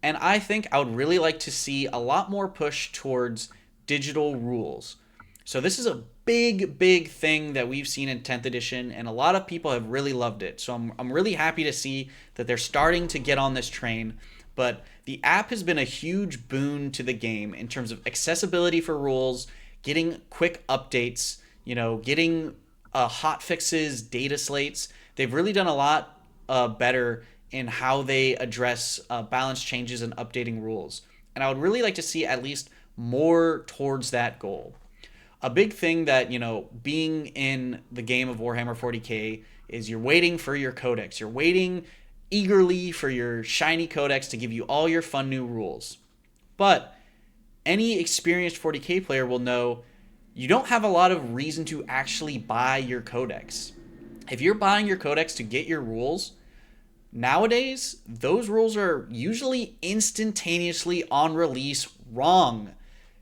And I think I would really like to see a lot more push towards digital rules. So this is a big, big thing that we've seen in 10th edition, and a lot of people have really loved it. So I'm really happy to see that they're starting to get on this train. But the app has been a huge boon to the game in terms of accessibility for rules, getting quick updates, getting hot fixes, data slates. They've really done a lot better in how they address balance changes and updating rules. And I would really like to see at least more towards that goal. A big thing that, being in the game of Warhammer 40k is you're waiting for your codex. You're waiting eagerly for your shiny codex to give you all your fun new rules. But any experienced 40k player will know you don't have a lot of reason to actually buy your codex. If you're buying your codex to get your rules, nowadays those rules are usually instantaneously on release wrong.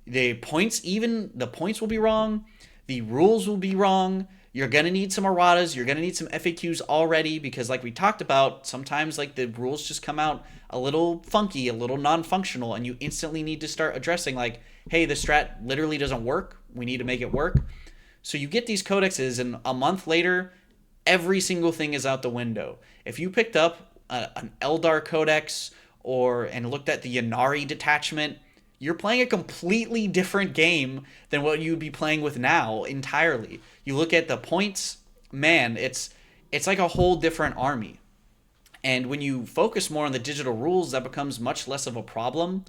The points will be wrong, the rules will be wrong. You're gonna need some erratas, you're gonna need some FAQs already, because like we talked about, sometimes like the rules just come out a little funky, a little non-functional, and you instantly need to start addressing like, hey, the strat literally doesn't work, we need to make it work. So you get these codexes, and a month later every single thing is out the window. If you picked up an Eldar codex and looked at the Yanari detachment, you're playing a completely different game than what you'd be playing with now entirely. You look at the points, man, it's like a whole different army. And when you focus more on the digital rules, that becomes much less of a problem.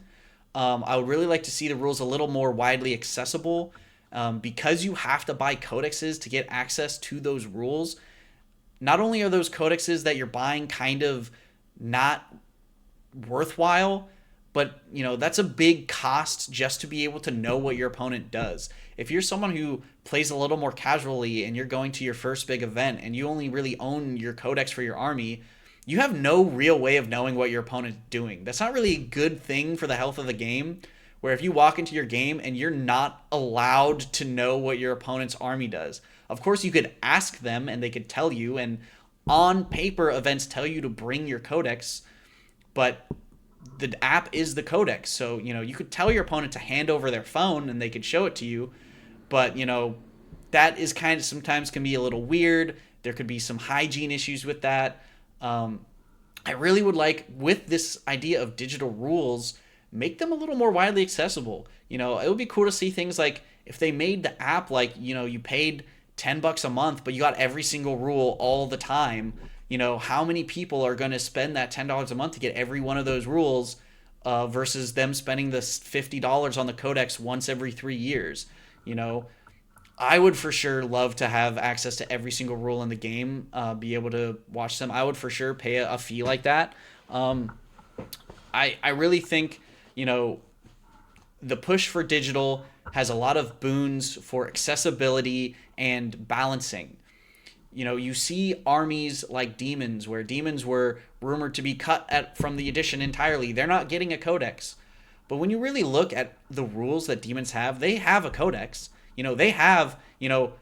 I would really like to see the rules a little more widely accessible, because you have to buy codexes to get access to those rules. Not only are those codexes that you're buying kind of not worthwhile, but that's a big cost just to be able to know what your opponent does. If you're someone who plays a little more casually and you're going to your first big event and you only really own your codex for your army, you have no real way of knowing what your opponent's doing. That's not really a good thing for the health of the game, where if you walk into your game and you're not allowed to know what your opponent's army does. Of course, you could ask them and they could tell you, and on paper events tell you to bring your codex, but the app is the codex. So, you could tell your opponent to hand over their phone and they could show it to you. But, that is kind of sometimes can be a little weird. There could be some hygiene issues with that. I really would like, with this idea of digital rules, make them a little more widely accessible. It would be cool to see things like if they made the app like, you paid $10 a month, but you got every single rule all the time. How many people are going to spend that $10 a month to get every one of those rules, versus them spending the $50 on the codex once every 3 years? I would for sure love to have access to every single rule in the game, be able to watch them. I would for sure pay a fee like that. Um, I really think, you know, the push for digital has a lot of boons for accessibility and balancing. You know, you see armies like demons, where demons were rumored to be cut from the edition entirely. They're not getting a codex. But when you really look at the rules that demons have, they have a codex. You know, they have,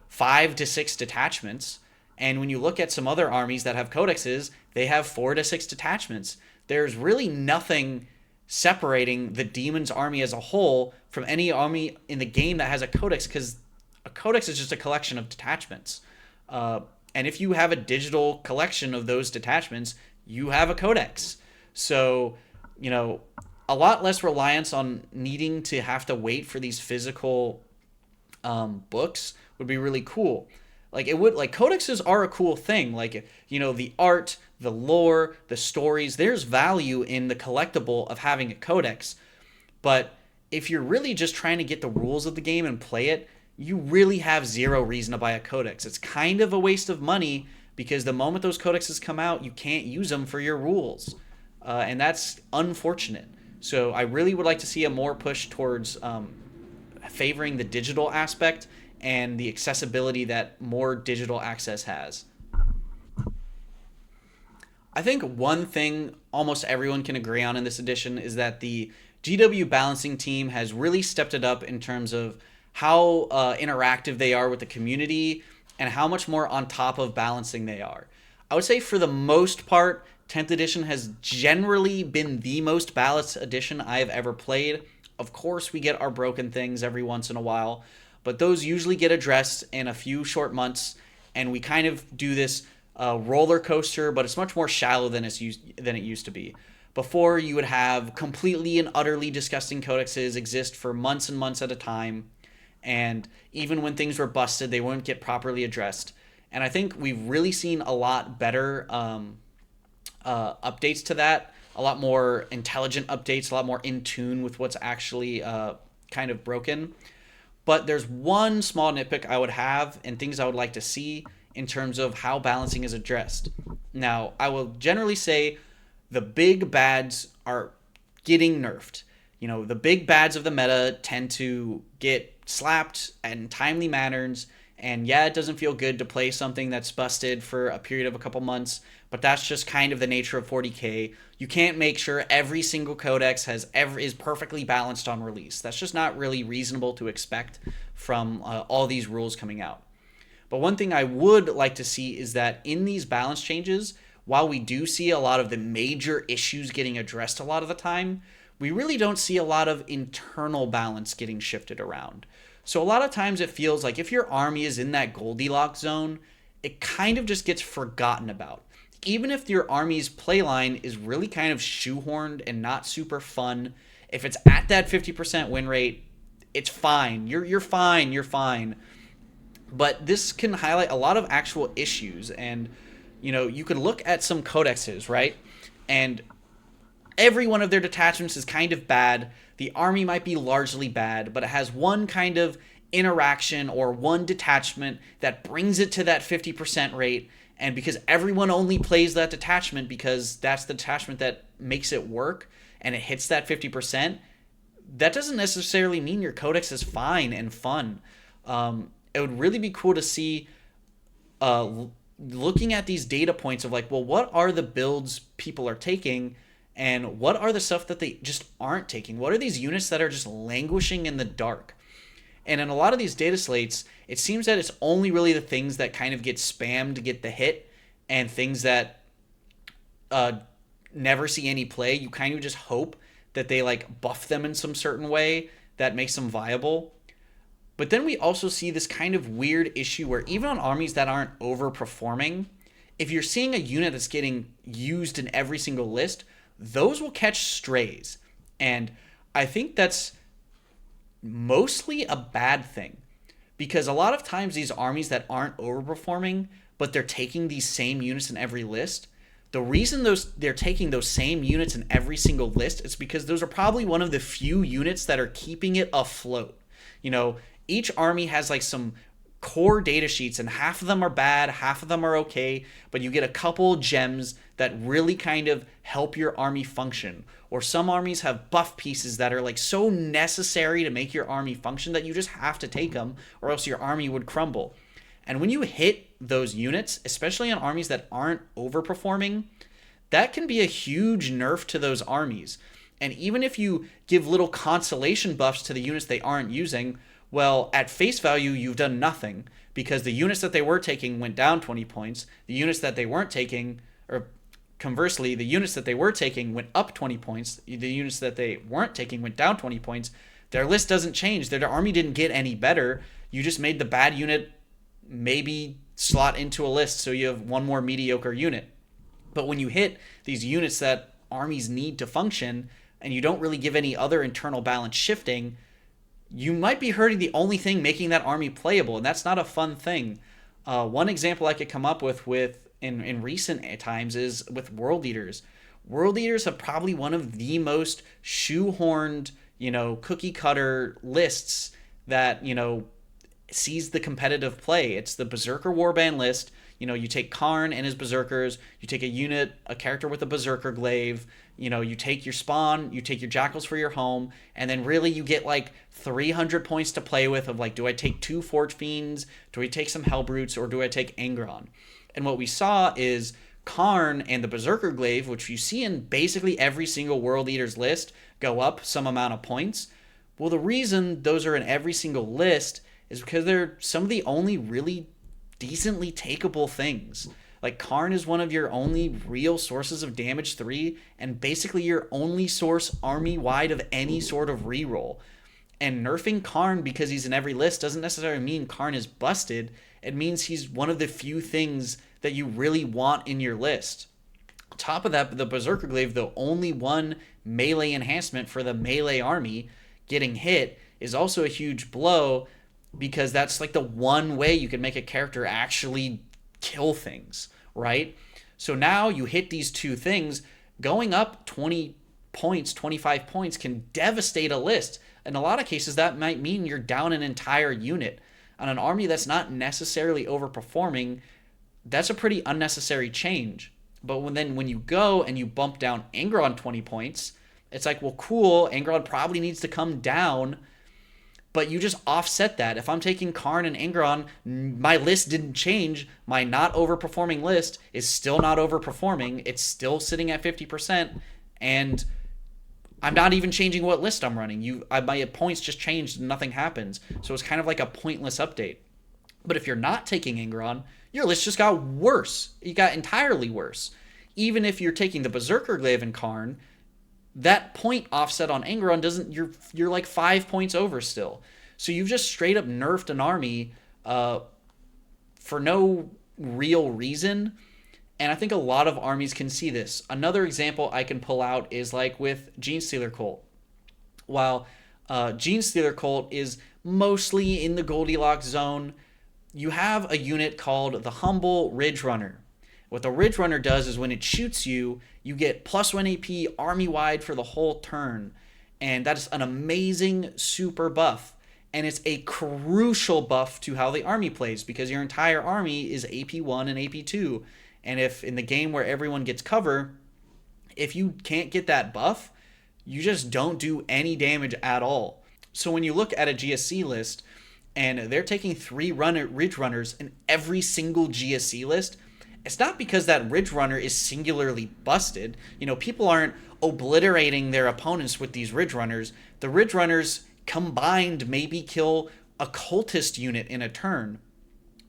5 to 6 detachments. And when you look at some other armies that have codexes, they have 4 to 6 detachments. There's really nothing separating the demon's army as a whole from any army in the game that has a codex, because a codex is just a collection of detachments. Uh, and if you have a digital collection of those detachments, you have a codex. So, you know, a lot less reliance on needing to have to wait for these physical books would be really cool. Like it would, like codexes are a cool thing. Like, the art, the lore, the stories. There's value in the collectible of having a codex. But if you're really just trying to get the rules of the game and play it, you really have zero reason to buy a codex. It's kind of a waste of money because the moment those codexes come out, you can't use them for your rules. And that's unfortunate. So I really would like to see a more push towards favoring the digital aspect and the accessibility that more digital access has. I think one thing almost everyone can agree on in this edition is that the GW balancing team has really stepped it up in terms of how interactive they are with the community and how much more on top of balancing they are. I would say for the most part, 10th edition has generally been the most balanced edition I have ever played. Of course, we get our broken things every once in a while, but those usually get addressed in a few short months, and we kind of do this roller coaster, but it's much more shallow than it used to be. Before, you would have completely and utterly disgusting codexes exist for months and months at a time, and even when things were busted, they wouldn't get properly addressed. And I think we've really seen a lot better updates to that, a lot more intelligent updates, a lot more in tune with what's actually kind of broken. But there's one small nitpick I would have and things I would like to see in terms of how balancing is addressed. Now, I will generally say the big bads are getting nerfed. The big bads of the meta tend to get slapped in timely manners. And yeah, it doesn't feel good to play something that's busted for a period of a couple months, but that's just kind of the nature of 40k. You can't make sure every single codex is perfectly balanced on release. That's just not really reasonable to expect from all these rules coming out. But one thing I would like to see is that in these balance changes, while we do see a lot of the major issues getting addressed a lot of the time, we really don't see a lot of internal balance getting shifted around. So a lot of times it feels like if your army is in that Goldilocks zone, it kind of just gets forgotten about. Even if your army's playline is really kind of shoehorned and not super fun, if it's at that 50% win rate, it's fine. You're fine. You're fine. But this can highlight a lot of actual issues, and you could look at some codexes, right? And every one of their detachments is kind of bad. The army might be largely bad, but it has one kind of interaction or one detachment that brings it to that 50% rate. And because everyone only plays that detachment because that's the detachment that makes it work and it hits that 50%, that doesn't necessarily mean your codex is fine and fun. It would really be cool to see looking at these data points of like, well, what are the builds people are taking and what are the stuff that they just aren't taking? What are these units that are just languishing in the dark? And in a lot of these data slates, it seems that it's only really the things that kind of get spammed to get the hit and things that never see any play. You kind of just hope that they like buff them in some certain way that makes them viable. But then we also see this kind of weird issue where even on armies that aren't overperforming, if you're seeing a unit that's getting used in every single list, those will catch strays. And I think that's mostly a bad thing because a lot of times these armies that aren't overperforming, but they're taking these same units in every list, the reason they're taking those same units in every single list is because those are probably one of the few units that are keeping it afloat. Each army has like some core data sheets, and half of them are bad, half of them are okay, but you get a couple gems that really kind of help your army function. Or some armies have buff pieces that are like so necessary to make your army function that you just have to take them, or else your army would crumble. And when you hit those units, especially on armies that aren't overperforming, that can be a huge nerf to those armies. And even if you give little consolation buffs to the units they aren't using, well, at face value, you've done nothing, because the units that they were taking went down 20 points. The units that they weren't taking, or conversely, the units that they were taking went up 20 points. The units that they weren't taking went down 20 points. Their list doesn't change. Their army didn't get any better. You just made the bad unit maybe slot into a list so you have one more mediocre unit. But when you hit these units that armies need to function, and you don't really give any other internal balance shifting, you might be hurting the only thing making that army playable, and that's not a fun thing. One example I could come up with in recent times is with World Eaters. World Eaters have probably one of the most shoehorned, cookie cutter lists that, sees the competitive play. It's the Berserker Warband list. You take Karn and his Berserkers, you take a character with a Berserker glaive, you take your spawn, you take your Jackals for your home, and then really you get like 300 points to play with of like, do I take 2 Forge Fiends, do I take some Hellbrutes, or do I take Angron? And what we saw is Karn and the Berserker glaive, which you see in basically every single World Eater's list, go up some amount of points. Well, the reason those are in every single list is because they're some of the only really decently takeable things. Like, Karn is one of your only real sources of damage 3, and basically your only source army-wide of any sort of reroll. And nerfing Karn because he's in every list doesn't necessarily mean Karn is busted. It means he's one of the few things that you really want in your list. On top of that, the Berserker Glaive, the only one melee enhancement for the melee army, getting hit is also a huge blow, because that's like the one way you can make a character actually kill things, right? So now you hit these two things, going up 20 points, 25 points can devastate a list. In a lot of cases, that might mean you're down an entire unit. On an army that's not necessarily overperforming, that's a pretty unnecessary change. But when you go and you bump down Angron 20 points, it's like, well, cool, Angron probably needs to come down, but you just offset that. If I'm taking Karn and Angron, my list didn't change. My not overperforming list is still not overperforming. It's still sitting at 50%, and I'm not even changing what list I'm running. My points just changed and nothing happens. So it's kind of like a pointless update. But if you're not taking Angron, your list just got worse. It got entirely worse. Even if you're taking the Berserker Glaive and Karn, that point offset on Angron doesn't, you're like 5 points over still. So you've just straight up nerfed an army for no real reason. And I think a lot of armies can see this. Another example I can pull out is like with Genestealer Cult. While Genestealer Cult is mostly in the Goldilocks zone, you have a unit called the Humble Ridge Runner. What the Ridge Runner does is when it shoots you, you get +1 AP army-wide for the whole turn. And that is an amazing super buff. And it's a crucial buff to how the army plays, because your entire army is AP1 and AP2. And if in the game where everyone gets cover, if you can't get that buff, you just don't do any damage at all. So when you look at a GSC list, and they're taking 3 Ridge Runners in every single GSC list, it's not because that Ridge Runner is singularly busted. People aren't obliterating their opponents with these Ridge Runners. The Ridge Runners combined maybe kill a cultist unit in a turn.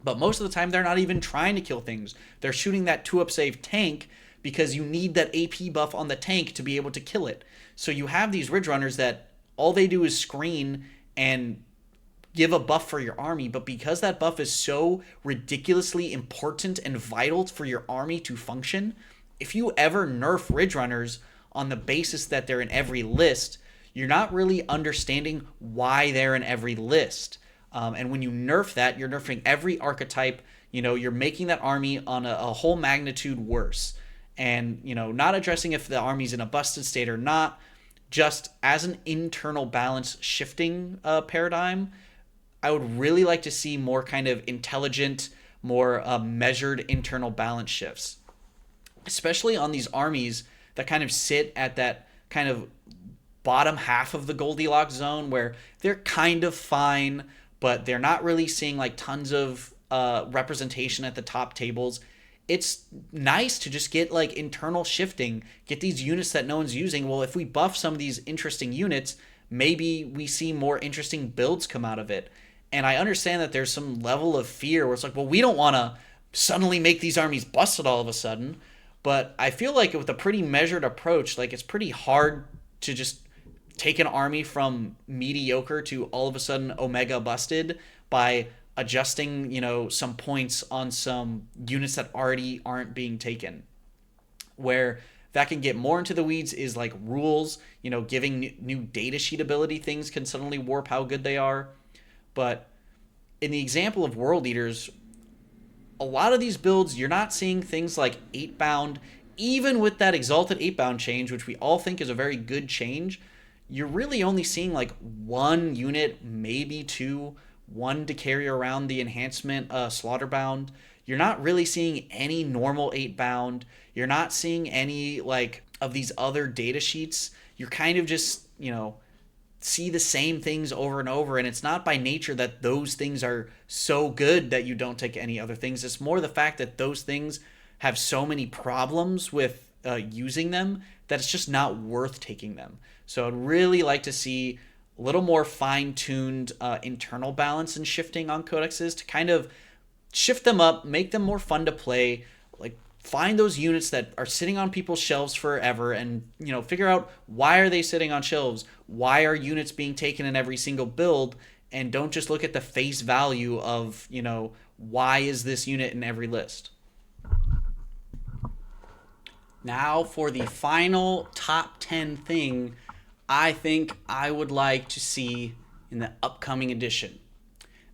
But most of the time, they're not even trying to kill things. They're shooting that 2-up save tank because you need that AP buff on the tank to be able to kill it. So you have these Ridge Runners that all they do is screen and give a buff for your army, but because that buff is so ridiculously important and vital for your army to function, if you ever nerf Ridge Runners on the basis that they're in every list, you're not really understanding why they're in every list. And when you nerf that, you're nerfing every archetype. You're making that army on a whole magnitude worse. And, not addressing if the army's in a busted state or not, just as an internal balance shifting paradigm, I would really like to see more kind of intelligent, more measured internal balance shifts, especially on these armies that kind of sit at that kind of bottom half of the Goldilocks zone where they're kind of fine, but they're not really seeing like tons of representation at the top tables. It's nice to just get like internal shifting, get these units that no one's using. Well, if we buff some of these interesting units, maybe we see more interesting builds come out of it. And I understand that there's some level of fear where it's like, well, we don't want to suddenly make these armies busted all of a sudden. But I feel like with a pretty measured approach, like it's pretty hard to just take an army from mediocre to all of a sudden omega busted by adjusting, some points on some units that already aren't being taken. Where that can get more into the weeds is like rules, giving new data sheet ability things can suddenly warp how good they are. But in the example of World Eaters, a lot of these builds, you're not seeing things like 8 bound, even with that exalted 8 bound change, which we all think is a very good change. You're really only seeing like one unit, maybe two, one to carry around the enhancement slaughter bound. You're not really seeing any normal 8 bound. You're not seeing any like of these other data sheets. You're kind of just, see the same things over and over, and it's not by nature that those things are so good that you don't take any other things. It's more the fact that those things have so many problems with using them that it's just not worth taking them. So I'd really like to see a little more fine-tuned internal balance and shifting on codexes to kind of shift them up, make them more fun to play, like find those units that are sitting on people's shelves forever and figure out why are they sitting on shelves, why are units being taken in every single build, and don't just look at the face value of why is this unit in every list. Now for the final top 10 thing I think I would like to see in the upcoming edition.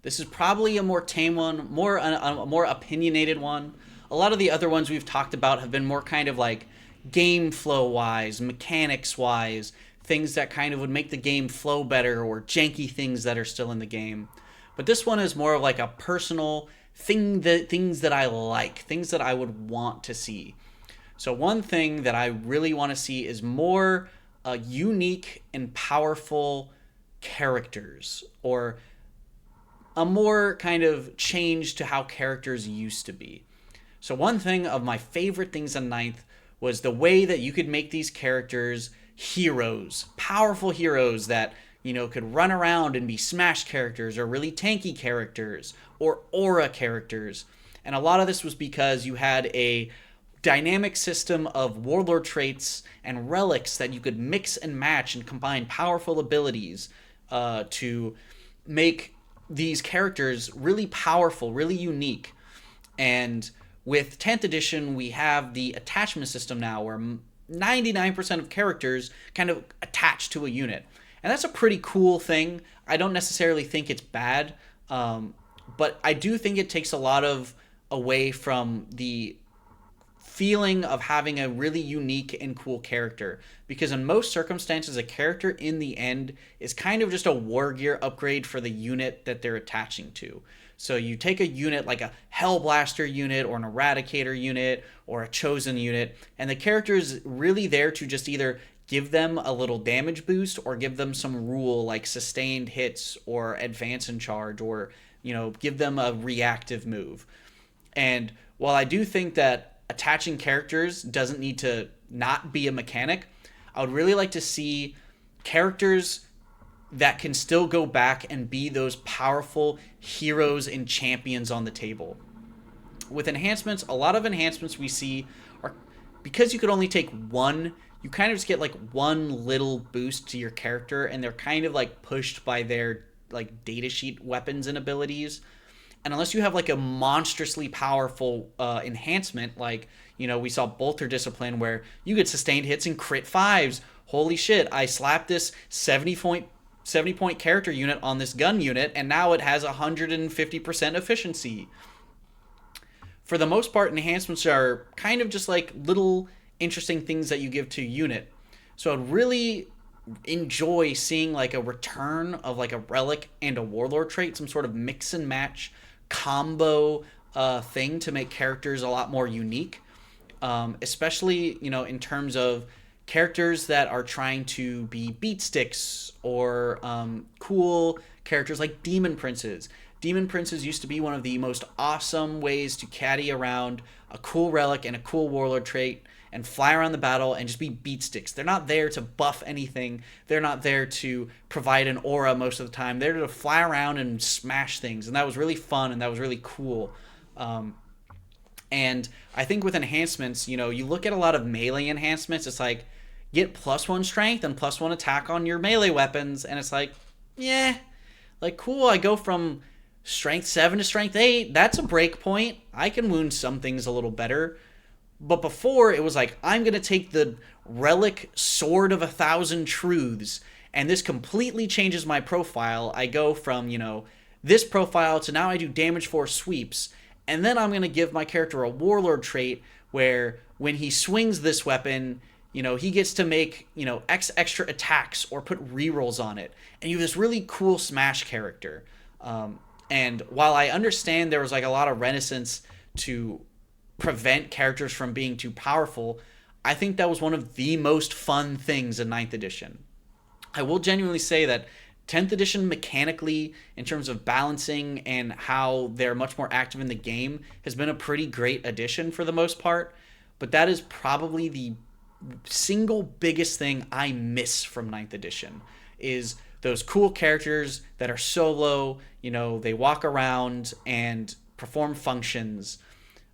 This is probably a more tame one, a more opinionated one. A lot of the other ones we've talked about have been more kind of like game flow wise, mechanics wise, things that kind of would make the game flow better, or janky things that are still in the game. But this one is more of like a personal things that I like, things that I would want to see. So one thing that I really want to see is more unique and powerful characters, or a more kind of change to how characters used to be. So one thing of my favorite things in Ninth was the way that you could make these characters heroes, powerful heroes that, could run around and be smash characters, or really tanky characters, or aura characters. And a lot of this was because you had a dynamic system of warlord traits and relics that you could mix and match and combine powerful abilities to make these characters really powerful, really unique. And with 10th edition, we have the attachment system now where 99% of characters kind of attach to a unit. And that's a pretty cool thing. I don't necessarily think it's bad, but I do think it takes a lot of away from the feeling of having a really unique and cool character, because in most circumstances a character in the end is kind of just a war gear upgrade for the unit that they're attaching to. So you take a unit like a Hellblaster unit or an Eradicator unit or a Chosen unit, and the character is really there to just either give them a little damage boost or give them some rule like sustained hits or advance in charge, or give them a reactive move. And while I do think that attaching characters doesn't need to not be a mechanic, I would really like to see characters that can still go back and be those powerful heroes and champions on the table. With enhancements, a lot of enhancements we see are, because you could only take one, you kind of just get like one little boost to your character, and they're kind of like pushed by their like datasheet weapons and abilities. And unless you have like a monstrously powerful enhancement, like, we saw Bolter Discipline where you get sustained hits and crit fives. Holy shit, I slapped this 70 point character unit on this gun unit, and now it has 150% efficiency. For the most part, enhancements are kind of just like little interesting things that you give to a unit. So I'd really enjoy seeing like a return of like a relic and a warlord trait, some sort of mix and match combo thing to make characters a lot more unique, especially in terms of characters that are trying to be beat sticks or cool characters like demon princes. Demon princes used to be one of the most awesome ways to caddy around a cool relic and a cool warlord trait and fly around the battle and just be beat sticks. They're not there to buff anything. They're not there to provide an aura most of the time. They're to fly around and smash things, and that was really fun and that was really cool. And I think with enhancements, you look at a lot of melee enhancements. It's like get +1 strength and +1 attack on your melee weapons, and it's like, yeah, like cool. I go from strength 7 to strength 8. That's a break point. I can wound some things a little better. But before, it was like, I'm going to take the relic sword of 1,000 truths, and this completely changes my profile. I go from, this profile to now I do damage 4 sweeps, and then I'm going to give my character a warlord trait where when he swings this weapon, he gets to make, X extra attacks or put rerolls on it. And you have this really cool Smash character. And while I understand there was like a lot of reticence to prevent characters from being too powerful, I think that was one of the most fun things in Ninth Edition. I will genuinely say that 10th Edition mechanically, in terms of balancing and how they're much more active in the game, has been a pretty great addition for the most part. But that is probably the single biggest thing I miss from Ninth Edition is those cool characters that are solo, they walk around and perform functions.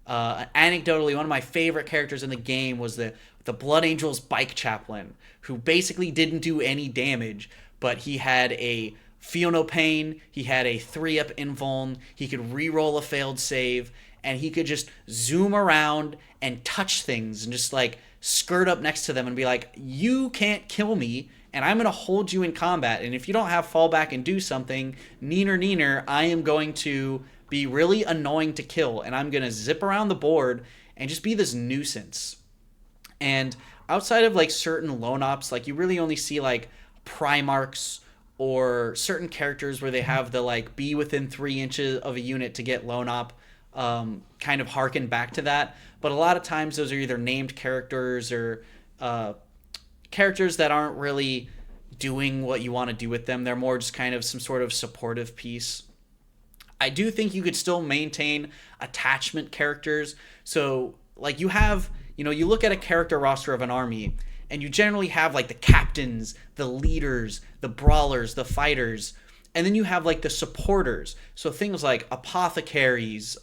Anecdotally, one of my favorite characters in the game was the Blood Angel's bike chaplain, who basically didn't do any damage, but he had a feel no pain, he had a 3-up invuln, he could re-roll a failed save, and he could just zoom around and touch things and just like skirt up next to them and be like, you can't kill me, and I'm going to hold you in combat, and if you don't have fallback and do something, neener, I am going to be really annoying to kill, and I'm going to zip around the board and just be this nuisance. And outside of like certain lone ops, like you really only see like Primarchs or certain characters where they have the like be within 3 inches of a unit to get lone op, kind of harken back to that. But a lot of times those are either named characters or characters that aren't really doing what you want to do with them. They're more just kind of some sort of supportive piece. I do think you could still maintain attachment characters. So, like, you have, you look at a character roster of an army, and you generally have, like, the captains, the leaders, the brawlers, the fighters, and then you have, like, the supporters. So, things like apothecaries,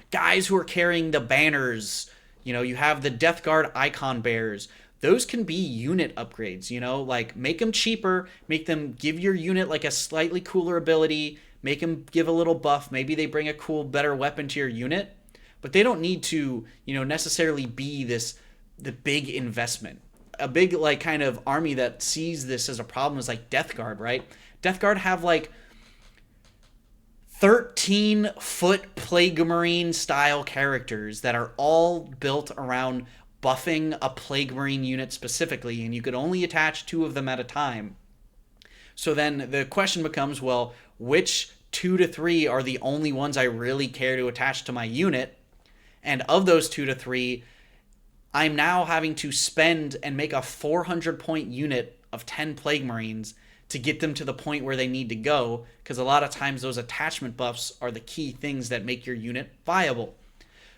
guys who are carrying the banners, you have the Death Guard icon bearers. Those can be unit upgrades, like, make them cheaper, make them give your unit, like, a slightly cooler ability, make them give a little buff. Maybe they bring a cool, better weapon to your unit, but they don't need to, necessarily be the big investment. A big, like, kind of army that sees this as a problem is like Death Guard, right? Death Guard have like 13-foot Plague Marine style characters that are all built around buffing a Plague Marine unit specifically, and you could only attach 2 of them at a time. So then the question becomes, well, which 2 to 3 are the only ones I really care to attach to my unit? And of those 2 to 3, I'm now having to spend and make a 400-point unit of 10 Plague Marines to get them to the point where they need to go, because a lot of times those attachment buffs are the key things that make your unit viable.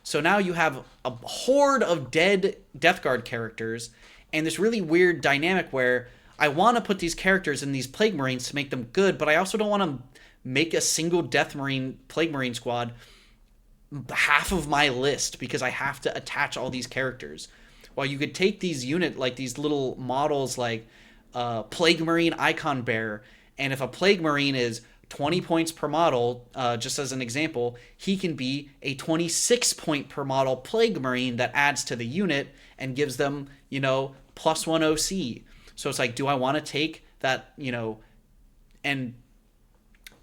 So now you have a horde of dead Death Guard characters, and this really weird dynamic where I want to put these characters in these Plague Marines to make them good, but I also don't want to make a single Plague Marine squad half of my list because I have to attach all these characters. While you could take these like these little models like Plague Marine Icon Bearer, and if a Plague Marine is 20 points per model, just as an example, he can be a 26 point per model Plague Marine that adds to the unit and gives them, +1 OC. So it's like, do I want to take that, and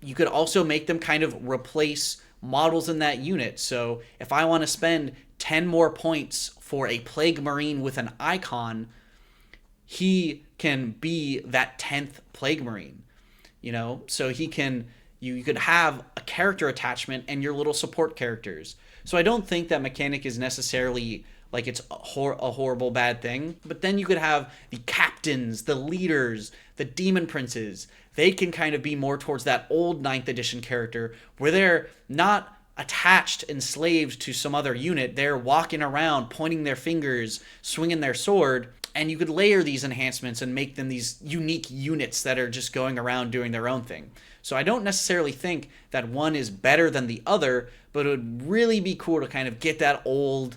you could also make them kind of replace models in that unit. So if I want to spend 10 more points for a Plague Marine with an icon, he can be that 10th Plague Marine, so he can, you could have a character attachment and your little support characters. So I don't think that mechanic is necessarily like it's a horrible bad thing, but then you could have the captains, the leaders, the demon princes. They can kind of be more towards that old ninth edition character where they're not attached, enslaved to some other unit. They're walking around, pointing their fingers, swinging their sword, and you could layer these enhancements and make them these unique units that are just going around doing their own thing. So I don't necessarily think that one is better than the other, but it would really be cool to kind of get that old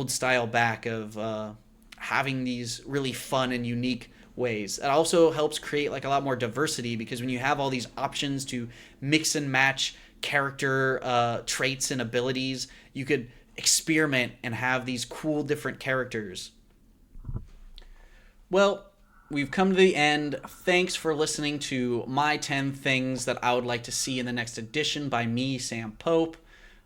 style back of having these really fun and unique ways. It also helps create like a lot more diversity, because when you have all these options to mix and match character traits and abilities, you could experiment and have these cool different characters. Well, we've come to the end. Thanks for listening to my 10 things that I would like to see in the next edition by me, Sam Pope.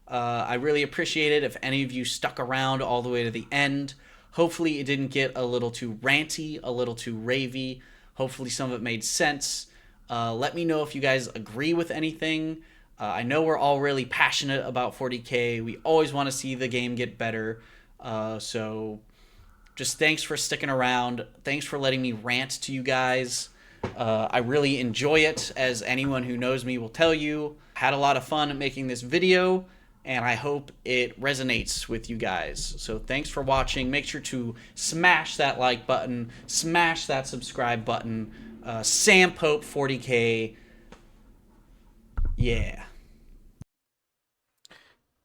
I really appreciate it if any of you stuck around all the way to the end. Hopefully, it didn't get a little too ranty, a little too ravey. Hopefully, some of it made sense. Let me know if you guys agree with anything. I know we're all really passionate about 40K. We always want to see the game get better. So just thanks for sticking around. Thanks for letting me rant to you guys. I really enjoy it, as anyone who knows me will tell you. Had a lot of fun making this video, and I hope it resonates with you guys. So thanks for watching. Make sure to smash that like button, smash that subscribe button. Sam Pope 40K. Yeah.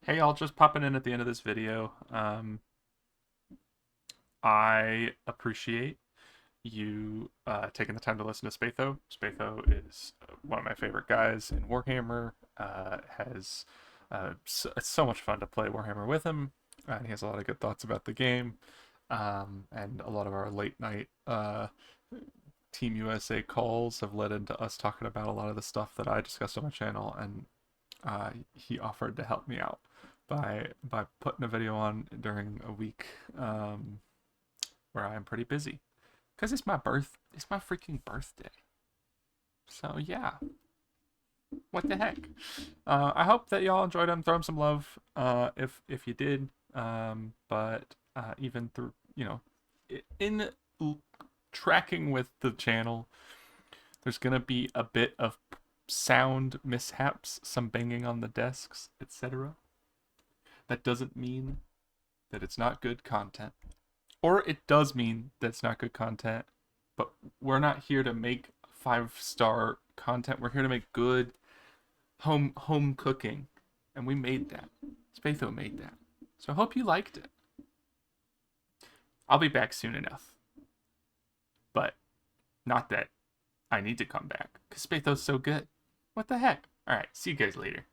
Hey, y'all, just popping in at the end of this video. I appreciate you taking the time to listen to Spatho. Spatho is one of my favorite guys in Warhammer. Has It's so much fun to play Warhammer with him, and he has a lot of good thoughts about the game. And a lot of our late night Team USA calls have led into us talking about a lot of the stuff that I discussed on my channel, and he offered to help me out by putting a video on during a week where I am pretty busy, because it's my freaking birthday. So yeah, what the heck? I hope that y'all enjoyed him. Throw him some love, if you did. But even through, in tracking with the channel, there's gonna be a bit of sound mishaps, some banging on the desks, etc. That doesn't mean that it's not good content. Or it does mean that it's not good content, but we're not here to make 5-star content. We're here to make good home cooking. And we made that. Spatho made that. So I hope you liked it. I'll be back soon enough. But not that I need to come back, because Spatho's so good. What the heck? Alright, see you guys later.